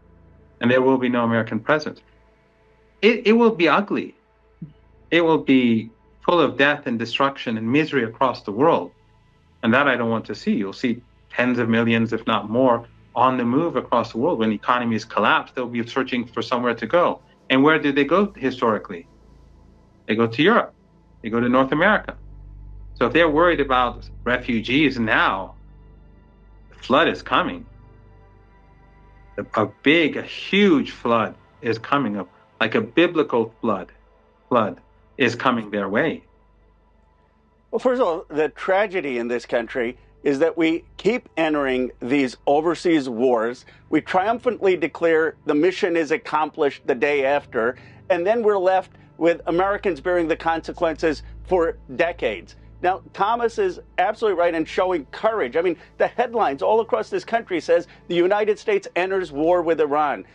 And there will be no American presence. It will be ugly. It will be full of death and destruction and misery across the world. And that I don't want to see. You'll see tens of millions, if not more, on the move across the world. When economies collapse, they'll be searching for somewhere to go. And where did they go historically? They go to Europe. They go to North America. So if they're worried about refugees now, the flood is coming. A huge flood is coming up, like a biblical flood is coming their way. Well, first of all, the tragedy in this country is that we keep entering these overseas wars. We triumphantly declare the mission is accomplished the day after, and then we're left with Americans bearing the consequences for decades. Now, Thomas is absolutely right in showing courage. I mean, the headlines all across this country says the United States enters war with Iran.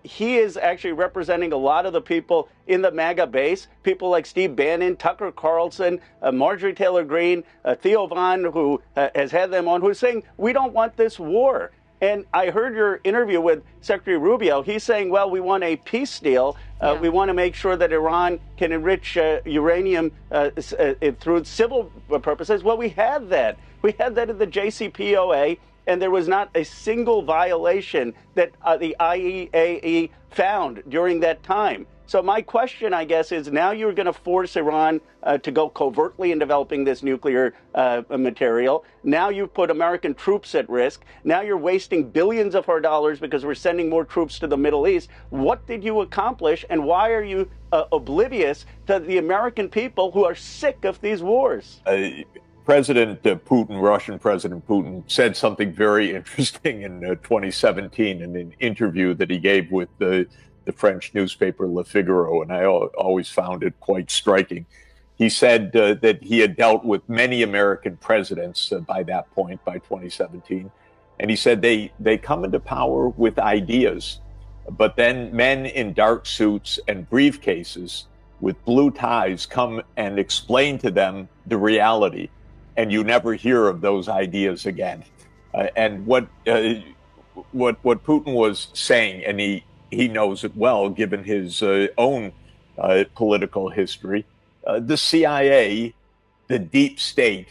He is actually representing a lot of the people in the MAGA base, people like Steve Bannon, Tucker Carlson, Marjorie Taylor Greene, Theo Von, who has had them on, who's saying, we don't want this war. And I heard your interview with Secretary Rubio. He's saying, well, we want a peace deal. We want to make sure that Iran can enrich uranium through civil purposes. Well, we had that. We had that in the JCPOA, and there was not a single violation that the IAEA found during that time. So my question, I guess, is now you're going to force Iran to go covertly in developing this nuclear material. Now you've put American troops at risk. Now you're wasting billions of our dollars because we're sending more troops to the Middle East. What did you accomplish, and why are you oblivious to the American people who are sick of these wars? President Putin, Russian President Putin, said something very interesting in 2017 in an interview that he gave with the French newspaper Le Figaro, and I always found it quite striking. He said that he had dealt with many American presidents by that point, by 2017, and he said they come into power with ideas, but then men in dark suits and briefcases with blue ties come and explain to them the reality, and you never hear of those ideas again. And what Putin was saying, and he knows it well, given his own political history. The CIA, the deep state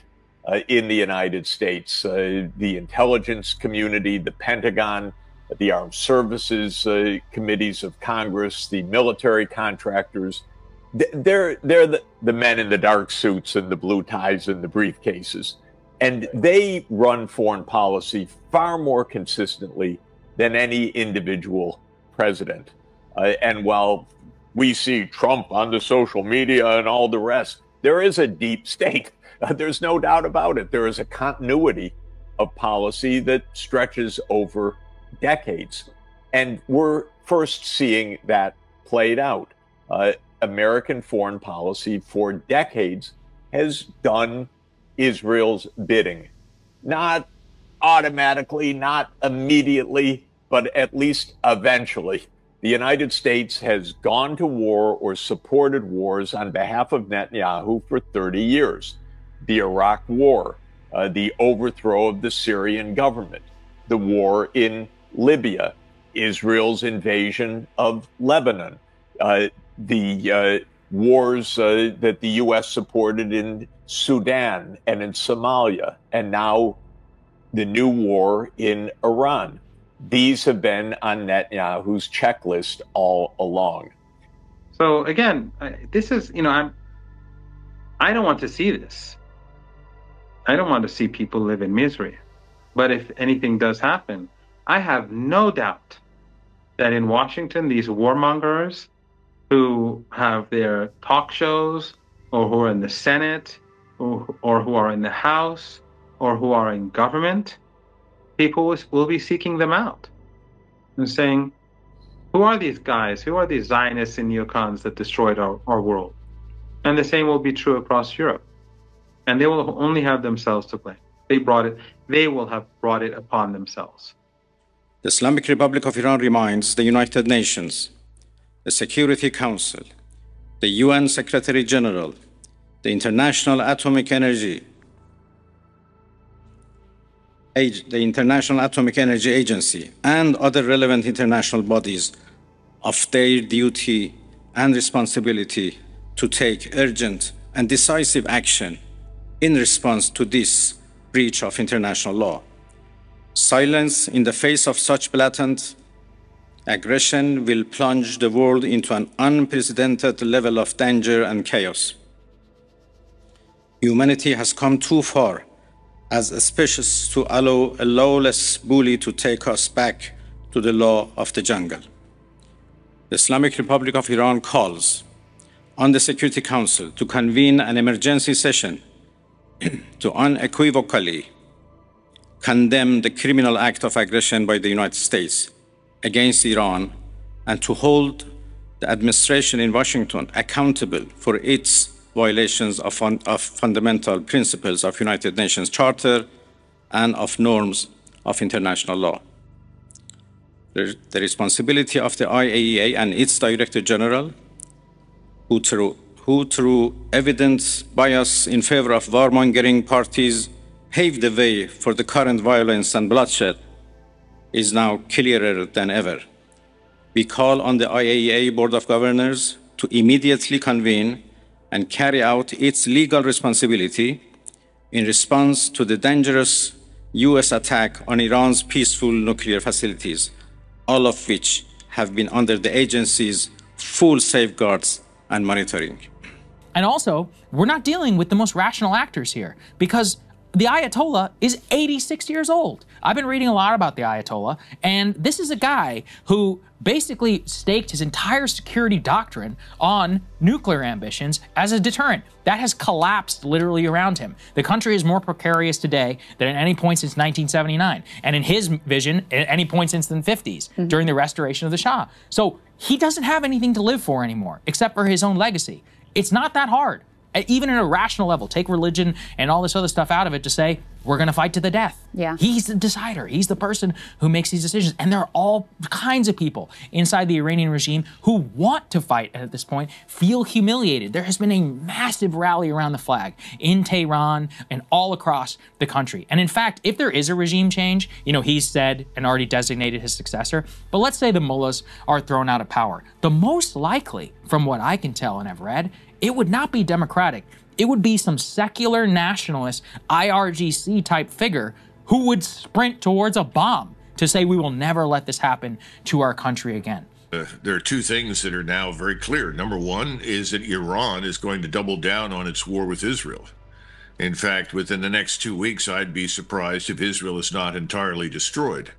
in the United States, the intelligence community, the Pentagon, the armed services committees of Congress, the military contractors, they're the men in the dark suits and the blue ties and the briefcases. And they run foreign policy far more consistently than any individual president. And while we see Trump on the social media and all the rest, there is a deep state. There's no doubt about it. There is a continuity of policy that stretches over decades. And we're first seeing that played out. American foreign policy for decades has done Israel's bidding. Not automatically, not immediately, but at least eventually. The United States has gone to war or supported wars on behalf of Netanyahu for 30 years. The Iraq War, the overthrow of the Syrian government, the war in Libya, Israel's invasion of Lebanon, the wars that the U.S. supported in Sudan and in Somalia, and now the new war in Iran. These have been on Netanyahu's checklist all along. So again, this is, I don't want to see this. I don't want to see people live in misery. But if anything does happen, I have no doubt that in Washington, these warmongers who have their talk shows, or who are in the Senate, or who are in the House, or who are in government, people will be seeking them out and saying, who are these guys? Who are these Zionists and neocons that destroyed our world? And the same will be true across Europe. And they will only have themselves to blame. They will have brought it upon themselves. The Islamic Republic of Iran reminds the United Nations, the Security Council, the UN Secretary General, the International Atomic Energy Agency, and other relevant international bodies of their duty and responsibility to take urgent and decisive action in response to this breach of international law. Silence in the face of such blatant aggression will plunge the world into an unprecedented level of danger and chaos. Humanity has come too far as a species to allow a lawless bully to take us back to the law of the jungle. The Islamic Republic of Iran calls on the Security Council to convene an emergency session to unequivocally condemn the criminal act of aggression by the United States against Iran and to hold the administration in Washington accountable for its violations of fundamental principles of United Nations Charter and of norms of international law. The responsibility of the IAEA and its Director General, who through evident bias in favor of warmongering parties paved the way for the current violence and bloodshed, is now clearer than ever. We call on the IAEA Board of Governors to immediately convene and carry out its legal responsibility in response to the dangerous US attack on Iran's peaceful nuclear facilities, all of which have been under the agency's full safeguards and monitoring. And also, we're not dealing with the most rational actors here, because the Ayatollah is 86 years old. I've been reading a lot about the Ayatollah, and this is a guy who basically staked his entire security doctrine on nuclear ambitions as a deterrent. That has collapsed literally around him. The country is more precarious today than at any point since 1979, and in his vision, at any point since the 50s, during the restoration of the Shah. So he doesn't have anything to live for anymore, except for his own legacy. It's not that hard. Even at a rational level, take religion and all this other stuff out of it to say, we're going to fight to the death. Yeah. He's the decider. He's the person who makes these decisions. And there are all kinds of people inside the Iranian regime who want to fight at this point, feel humiliated. There has been a massive rally around the flag in Tehran and all across the country. And in fact, if there is a regime change, he's said and already designated his successor, but let's say the mullahs are thrown out of power. The most likely, from what I can tell and have read, it would not be democratic. It would be some secular nationalist IRGC type figure who would sprint towards a bomb to say we will never let this happen to our country again. There are two things that are now very clear. Number one is that Iran is going to double down on its war with Israel. In fact, within the next 2 weeks, I'd be surprised if Israel is not entirely destroyed.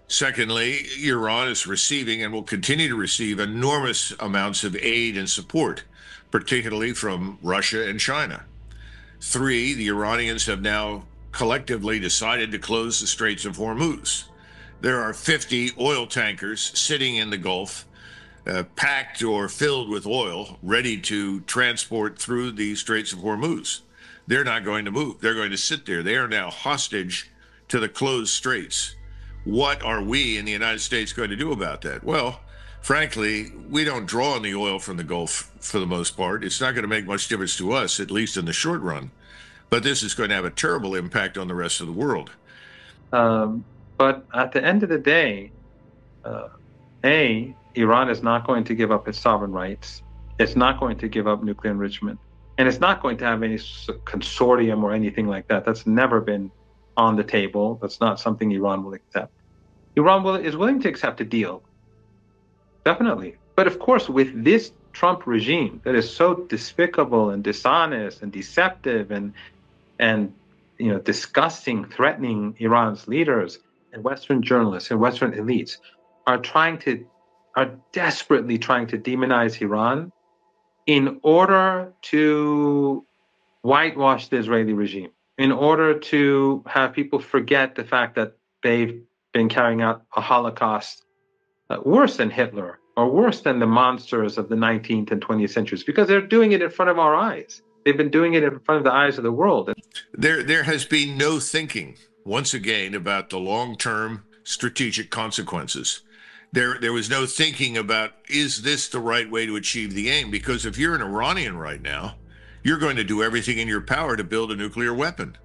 Secondly, Iran is receiving and will continue to receive enormous amounts of aid and support, particularly from Russia and China. 3, the Iranians have now collectively decided to close the Straits of Hormuz. There are 50 oil tankers sitting in the Gulf, packed or filled with oil, ready to transport through the Straits of Hormuz. They're not going to move. They're going to sit there. They are now hostage to the closed straits. What are we in the United States going to do about that? Well, frankly, we don't draw on the oil from the Gulf for the most part. It's not going to make much difference to us, at least in the short run. But this is going to have a terrible impact on the rest of the world. But at the end of the day, Iran is not going to give up its sovereign rights. It's not going to give up nuclear enrichment. And it's not going to have any consortium or anything like that. That's never been on the table. That's not something Iran will accept. Iran is willing to accept a deal. Definitely. But of course, with this Trump regime that is so despicable and dishonest and deceptive and disgusting, threatening Iran's leaders, and Western journalists and Western elites are desperately trying to demonize Iran in order to whitewash the Israeli regime, in order to have people forget the fact that they've been carrying out a Holocaust worse than Hitler or worse than the monsters of the 19th and 20th centuries, because they're doing it in front of our eyes. They've been doing it in front of the eyes of the world. There has been no thinking, once again, about the long-term strategic consequences. There was no thinking about, is this the right way to achieve the aim? Because if you're an Iranian right now, you're going to do everything in your power to build a nuclear weapon.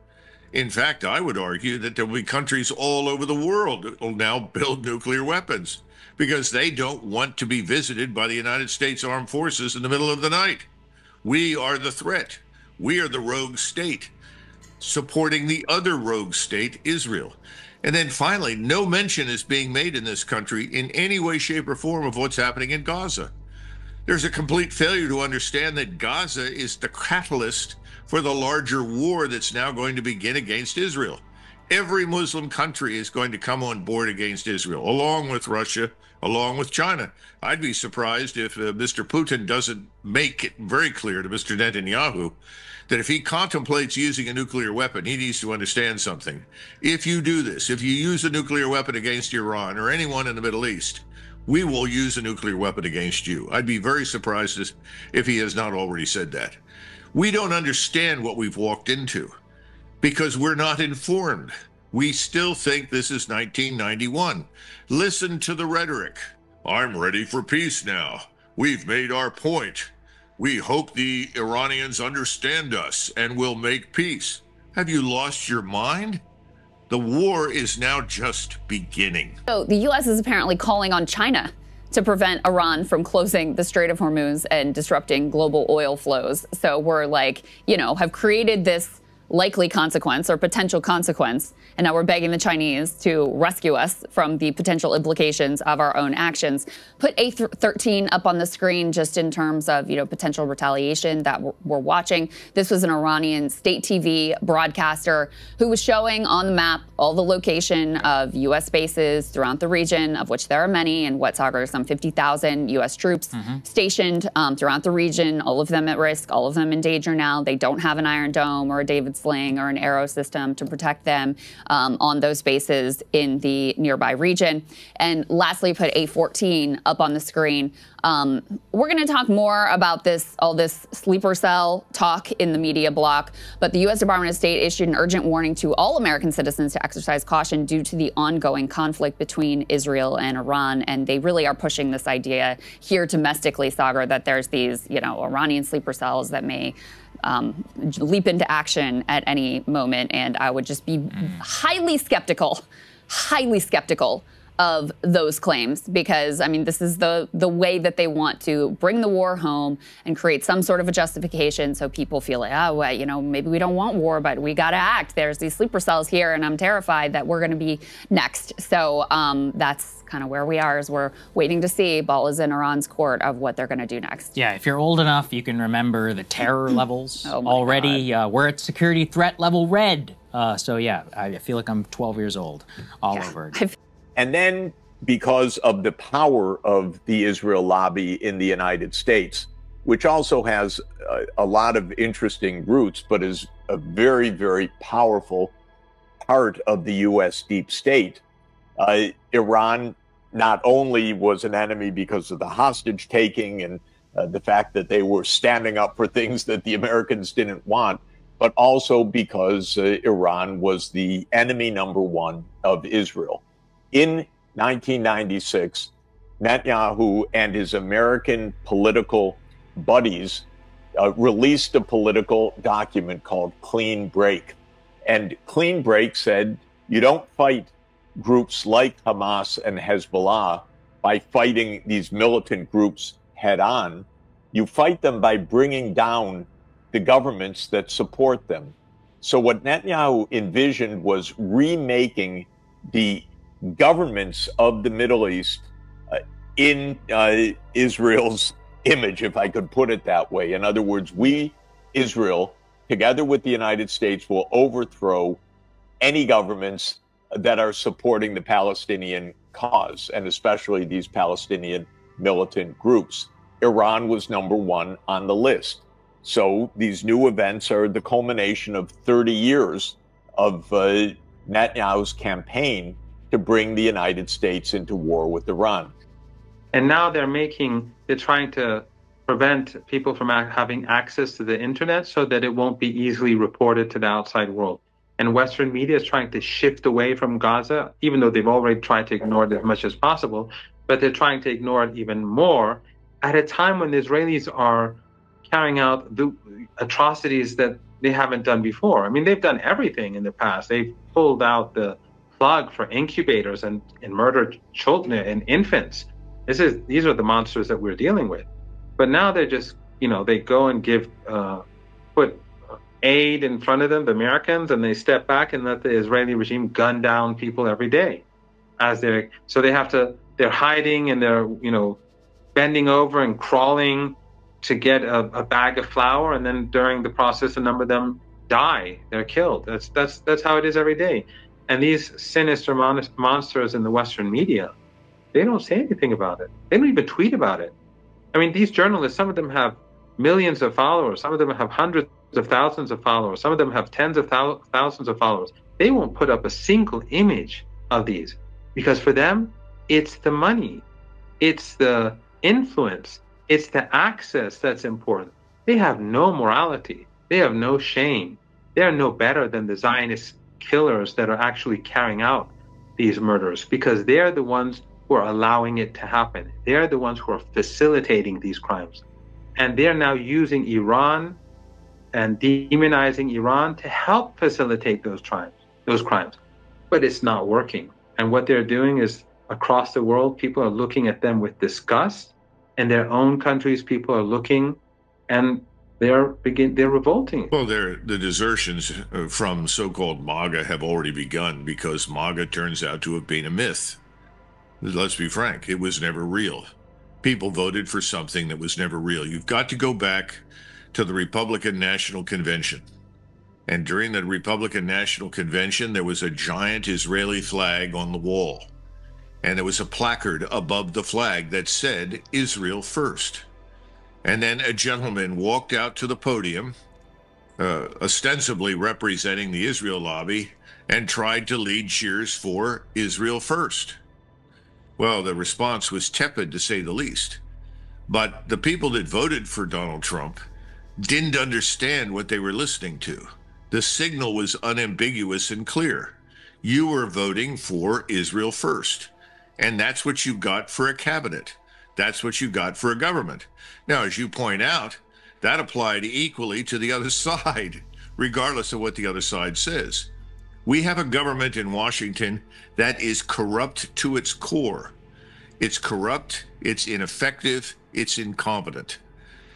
In fact, I would argue that there will be countries all over the world that will now build nuclear weapons because they don't want to be visited by the United States Armed Forces in the middle of the night. We are the threat. We are the rogue state supporting the other rogue state, Israel. And then finally, no mention is being made in this country in any way, shape, or form of what's happening in Gaza. There's a complete failure to understand that Gaza is the catalyst for the larger war that's now going to begin against Israel. Every Muslim country is going to come on board against Israel, along with Russia, along with China. I'd be surprised if Mr. Putin doesn't make it very clear to Mr. Netanyahu that if he contemplates using a nuclear weapon, he needs to understand something. If you do this, if you use a nuclear weapon against Iran or anyone in the Middle East, we will use a nuclear weapon against you. I'd be very surprised if he has not already said that. We don't understand what we've walked into because we're not informed. We still think this is 1991. Listen to the rhetoric. I'm ready for peace now. We've made our point. We hope the Iranians understand us and will make peace. Have you lost your mind? The war is now just beginning. So the U.S. is apparently calling on China to prevent Iran from closing the Strait of Hormuz and disrupting global oil flows. So we're like, have created this likely consequence or potential consequence. And now we're begging the Chinese to rescue us from the potential implications of our own actions. Put A13 up on the screen just in terms of, potential retaliation that we're watching. This was an Iranian state TV broadcaster who was showing on the map all the location of U.S. bases throughout the region, of which there are many, and what Sagar, some 50,000 U.S. troops stationed throughout the region, all of them at risk, all of them in danger now. They don't have an Iron Dome or a David Sling or an arrow system to protect them on those bases in the nearby region. And lastly, put A14 up on the screen. We're going to talk more about all this sleeper cell talk in the media block, but the U.S. Department of State issued an urgent warning to all American citizens to exercise caution due to the ongoing conflict between Israel and Iran. And they really are pushing this idea here domestically, Sagar, that there's these, Iranian sleeper cells that may leap into action at any moment. And I would just be highly skeptical of those claims, because, this is the way that they want to bring the war home and create some sort of a justification so people feel like, maybe we don't want war, but we got to act. There's these sleeper cells here, and I'm terrified that we're going to be next. So that's kind of where we are, as we're waiting to see. Ball is in Iran's court of what they're going to do next. Yeah, if you're old enough, you can remember the terror levels already. We're at security threat level red. So yeah, I feel like I'm 12 years old all over again. And then, because of the power of the Israel lobby in the United States, which also has a lot of interesting roots, but is a very, very powerful part of the U.S. deep state, Iran not only was an enemy because of the hostage taking and the fact that they were standing up for things that the Americans didn't want, but also because Iran was the enemy number one of Israel. In 1996, Netanyahu and his American political buddies released a political document called Clean Break. And Clean Break said, you don't fight groups like Hamas and Hezbollah by fighting these militant groups head on. You fight them by bringing down the governments that support them. So what Netanyahu envisioned was remaking the governments of the Middle East in Israel's image, if I could put it that way. In other words, we, Israel, together with the United States, will overthrow any governments that are supporting the Palestinian cause, and especially these Palestinian militant groups. Iran was #1 on the list. So these new events are the culmination of 30 years of Netanyahu's campaign to bring the United States into war with Iran. And now they're trying to prevent people from having access to the internet so that it won't be easily reported to the outside world. And Western media is trying to shift away from Gaza, even though they've already tried to ignore it as much as possible, but they're trying to ignore it even more at a time when the Israelis are carrying out the atrocities that they haven't done before. I mean, they've done everything in the past. They've pulled out the plug for incubators and murdered children and infants. These are the monsters that we're dealing with. But now they're just, they go and put aid in front of them, the Americans, and they step back and let the Israeli regime gun down people every day. They're hiding and they're, bending over and crawling to get a bag of flour, and then during the process, a number of them die. They're killed. That's how it is every day. And these sinister monsters in the Western media, they don't say anything about it. They don't even tweet about it. I mean, these journalists, some of them have millions of followers. Some of them have hundreds of thousands of followers. Some of them have tens of thousands of followers. They won't put up a single image of these because for them, it's the money. It's the influence. It's the access that's important. They have no morality. They have no shame. They are no better than the Zionist killers that are actually carrying out these murders because they're the ones who are allowing it to happen. They're the ones who are facilitating these crimes. And they're now using Iran and demonizing Iran to help facilitate those crimes. But it's not working. And what they're doing is across the world, people are looking at them with disgust. In their own countries, people are looking and they're revolting. Well, the desertions from so-called MAGA have already begun because MAGA turns out to have been a myth. Let's be frank, it was never real. People voted for something that was never real. You've got to go back to the Republican National Convention. And during the Republican National Convention, there was a giant Israeli flag on the wall. And there was a placard above the flag that said, Israel first. And then a gentleman walked out to the podium, ostensibly representing the Israel lobby, and tried to lead cheers for Israel first. Well, the response was tepid, to say the least. But the people that voted for Donald Trump didn't understand what they were listening to. The signal was unambiguous and clear. You were voting for Israel first. And that's what you got for a cabinet. That's what you got for a government. Now, as you point out, that applied equally to the other side, regardless of what the other side says. We have a government in Washington that is corrupt to its core. It's corrupt, it's ineffective, it's incompetent.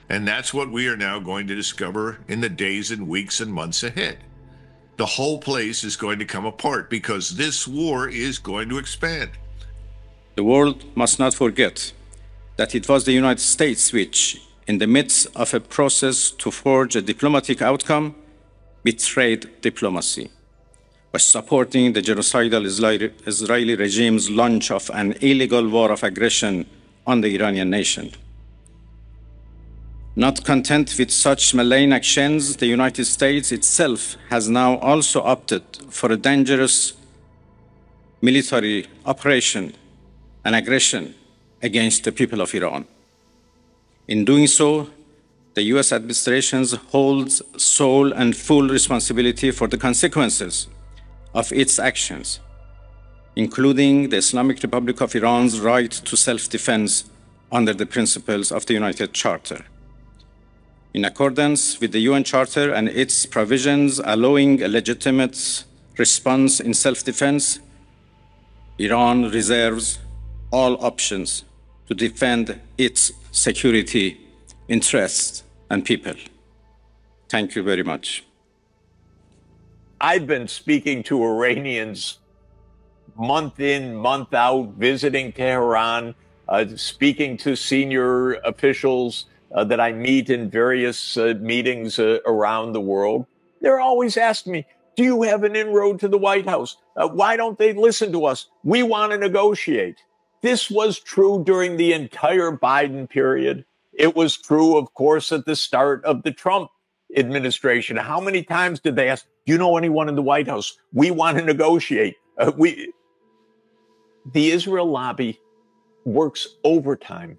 And that's what we are now going to discover in the days and weeks and months ahead. The whole place is going to come apart because this war is going to expand. The world must not forget that it was the United States which, in the midst of a process to forge a diplomatic outcome, betrayed diplomacy by supporting the genocidal Israeli regime's launch of an illegal war of aggression on the Iranian nation. Not content with such malign actions, the United States itself has now also opted for a dangerous military operation and aggression against the people of Iran. In doing so, the US administration holds sole and full responsibility for the consequences of its actions, including the Islamic Republic of Iran's right to self-defense under the principles of the United Charter. In accordance with the UN Charter and its provisions allowing a legitimate response in self-defense, Iran reserves all options to defend its security, interests, and people. Thank you very much. I've been speaking to Iranians month in, month out, visiting Tehran, speaking to senior officials that I meet in various meetings around the world, they're always asking me, do you have an inroad to the White House? Why don't they listen to us? We want to negotiate. This was true during the entire Biden period. It was true, of course, at the start of the Trump administration. How many times did they ask, do you know anyone in the White House? We want to negotiate. The Israel lobby works overtime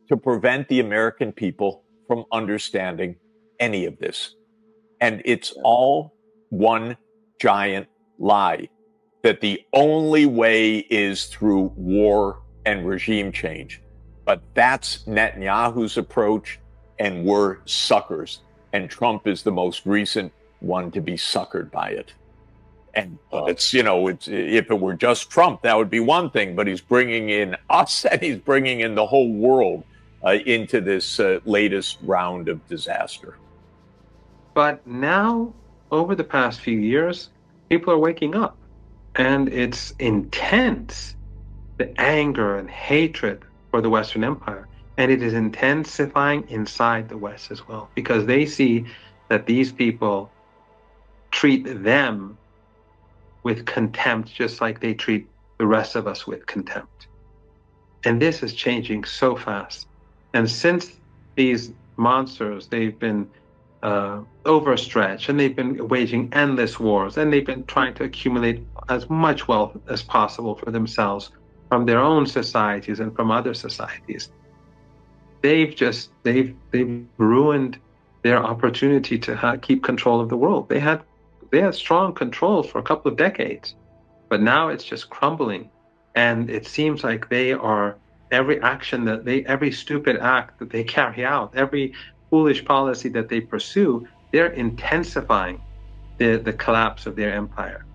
to prevent the American people from understanding any of this. And it's all one giant lie, that the only way is through war and regime change. But that's Netanyahu's approach, and we're suckers. And Trump is the most recent one to be suckered by it. And if it were just Trump, that would be one thing, but he's bringing in us and he's bringing in the whole world into this latest round of disaster. But now, over the past few years, people are waking up, and it's intense, the anger and hatred for the Western Empire. And it is intensifying inside the West as well, because they see that these people treat them with contempt, just like they treat the rest of us with contempt. And this is changing so fast. And since these monsters, they've been overstretched, and they've been waging endless wars, and they've been trying to accumulate as much wealth as possible for themselves from their own societies and from other societies. They've ruined their opportunity to keep control of the world. They had strong control for a couple of decades, but now it's just crumbling. And it seems like they are, every stupid act that they carry out, every foolish policy that they pursue, they're intensifying the collapse of their empire.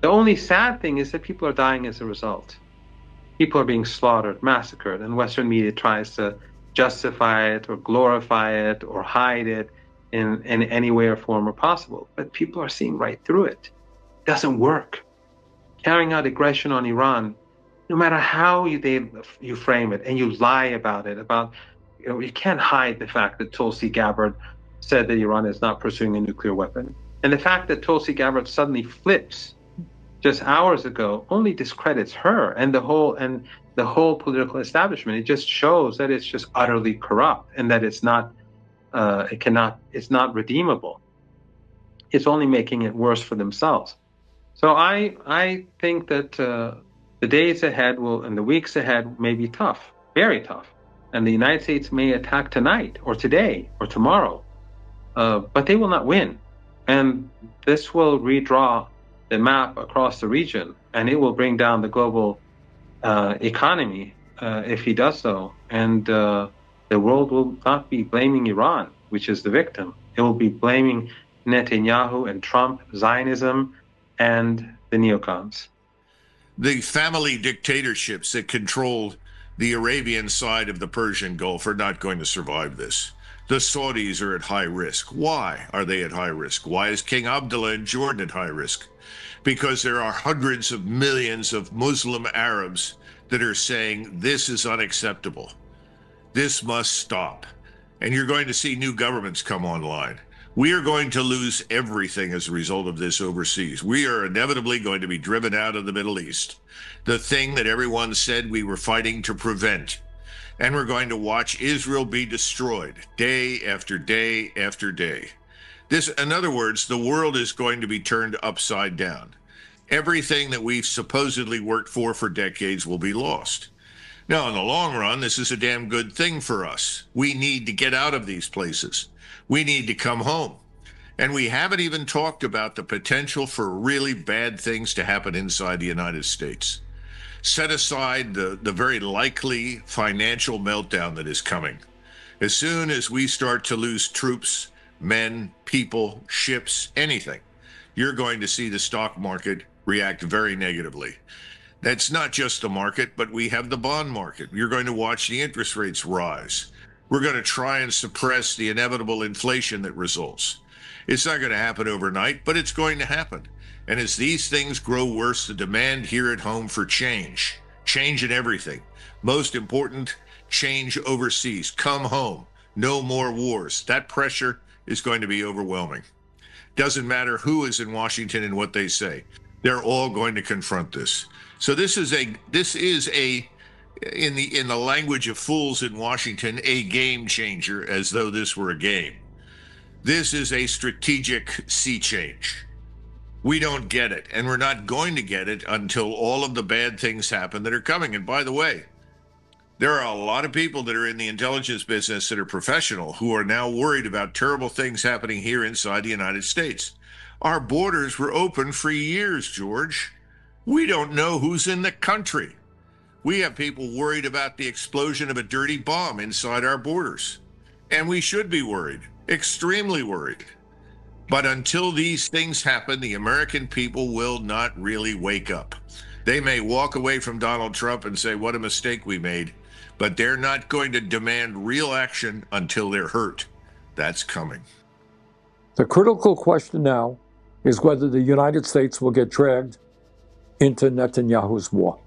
The only sad thing is that people are dying as a result. People are being slaughtered, massacred, and Western media tries to justify it or glorify it or hide it in any way or form or possible. But people are seeing right through it. It doesn't work. Carrying out aggression on Iran, no matter how you frame it and you lie about it, you can't hide the fact that Tulsi Gabbard said that Iran is not pursuing a nuclear weapon. And the fact that Tulsi Gabbard suddenly flips just hours ago only discredits her and the whole political establishment. It just shows that it's just utterly corrupt, and that it's not redeemable. It's only making it worse for themselves. So I think that the days ahead and the weeks ahead may be tough, very tough. And the United States may attack tonight or today or tomorrow, but they will not win. And this will redraw the map across the region, and it will bring down the global economy if he does so. And the world will not be blaming Iran, which is the victim. It will be blaming Netanyahu and Trump, Zionism, and the neocons. The family dictatorships that controlled the Arabian side of the Persian Gulf are not going to survive this. The Saudis are at high risk. Why are they at high risk? Why is King Abdullah in Jordan at high risk? Because there are hundreds of millions of Muslim Arabs that are saying this is unacceptable. This must stop. And you're going to see new governments come online. We are going to lose everything as a result of this overseas. We are inevitably going to be driven out of the Middle East, the thing that everyone said we were fighting to prevent. And we're going to watch Israel be destroyed day after day after day. In other words, the world is going to be turned upside down. Everything that we've supposedly worked for decades will be lost. Now, in the long run, this is a damn good thing for us. We need to get out of these places. We need to come home. And we haven't even talked about the potential for really bad things to happen inside the United States. Set aside the very likely financial meltdown that is coming. As soon as we start to lose troops, men, people, ships, anything, you're going to see the stock market react very negatively. That's not just the market, but we have the bond market. You're going to watch the interest rates rise. We're going to try and suppress the inevitable inflation that results. It's not going to happen overnight, but it's going to happen. And as these things grow worse, the demand here at home for change change in everything. Most important, change overseas. Come home. No more wars. That pressure is going to be overwhelming. Doesn't matter who is in Washington and what they say. They're all going to confront this. So this is a in the language of fools in Washington, a game changer, as though this were a game. This is a strategic sea change. We don't get it, and we're not going to get it until all of the bad things happen that are coming. And by the way, there are a lot of people that are in the intelligence business that are professional who are now worried about terrible things happening here inside the United States. Our borders were open for years, George. We don't know who's in the country. We have people worried about the explosion of a dirty bomb inside our borders. And we should be worried, extremely worried. But until these things happen, the American people will not really wake up. They may walk away from Donald Trump and say, what a mistake we made, but they're not going to demand real action until they're hurt. That's coming. The critical question now is whether the United States will get dragged into Netanyahu's war.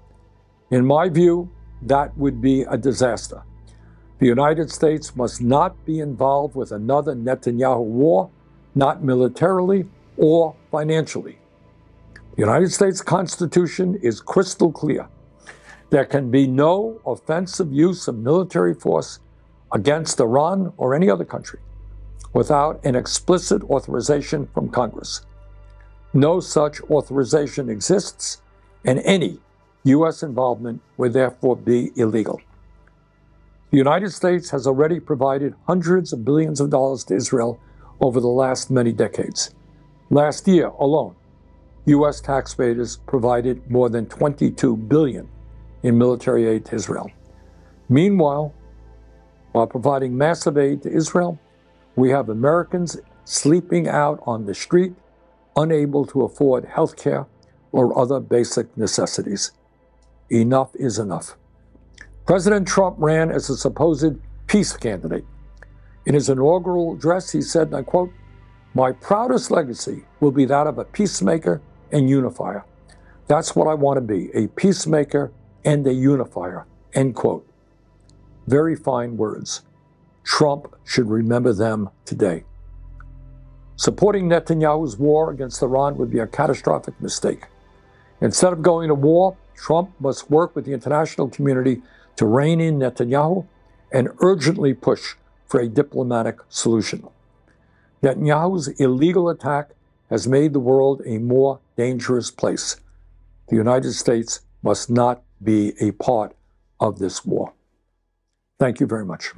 In my view, that would be a disaster. The United States must not be involved with another Netanyahu war, not militarily or financially. The United States Constitution is crystal clear. There can be no offensive use of military force against Iran or any other country without an explicit authorization from Congress. No such authorization exists, and any U.S. involvement would therefore be illegal. The United States has already provided hundreds of billions of dollars to Israel over the last many decades. Last year alone, U.S. taxpayers provided more than $22 billion in military aid to Israel. Meanwhile, while providing massive aid to Israel, we have Americans sleeping out on the street, unable to afford health care or other basic necessities. Enough is enough. President Trump ran as a supposed peace candidate. In his inaugural address, he said, and I quote, "My proudest legacy will be that of a peacemaker and unifier. That's what I want to be, a peacemaker and a unifier," end quote. Very fine words. Trump should remember them today. Supporting Netanyahu's war against Iran would be a catastrophic mistake. Instead of going to war, Trump must work with the international community to rein in Netanyahu and urgently push for a diplomatic solution. Netanyahu's illegal attack has made the world a more dangerous place. The United States must not be a part of this war. Thank you very much.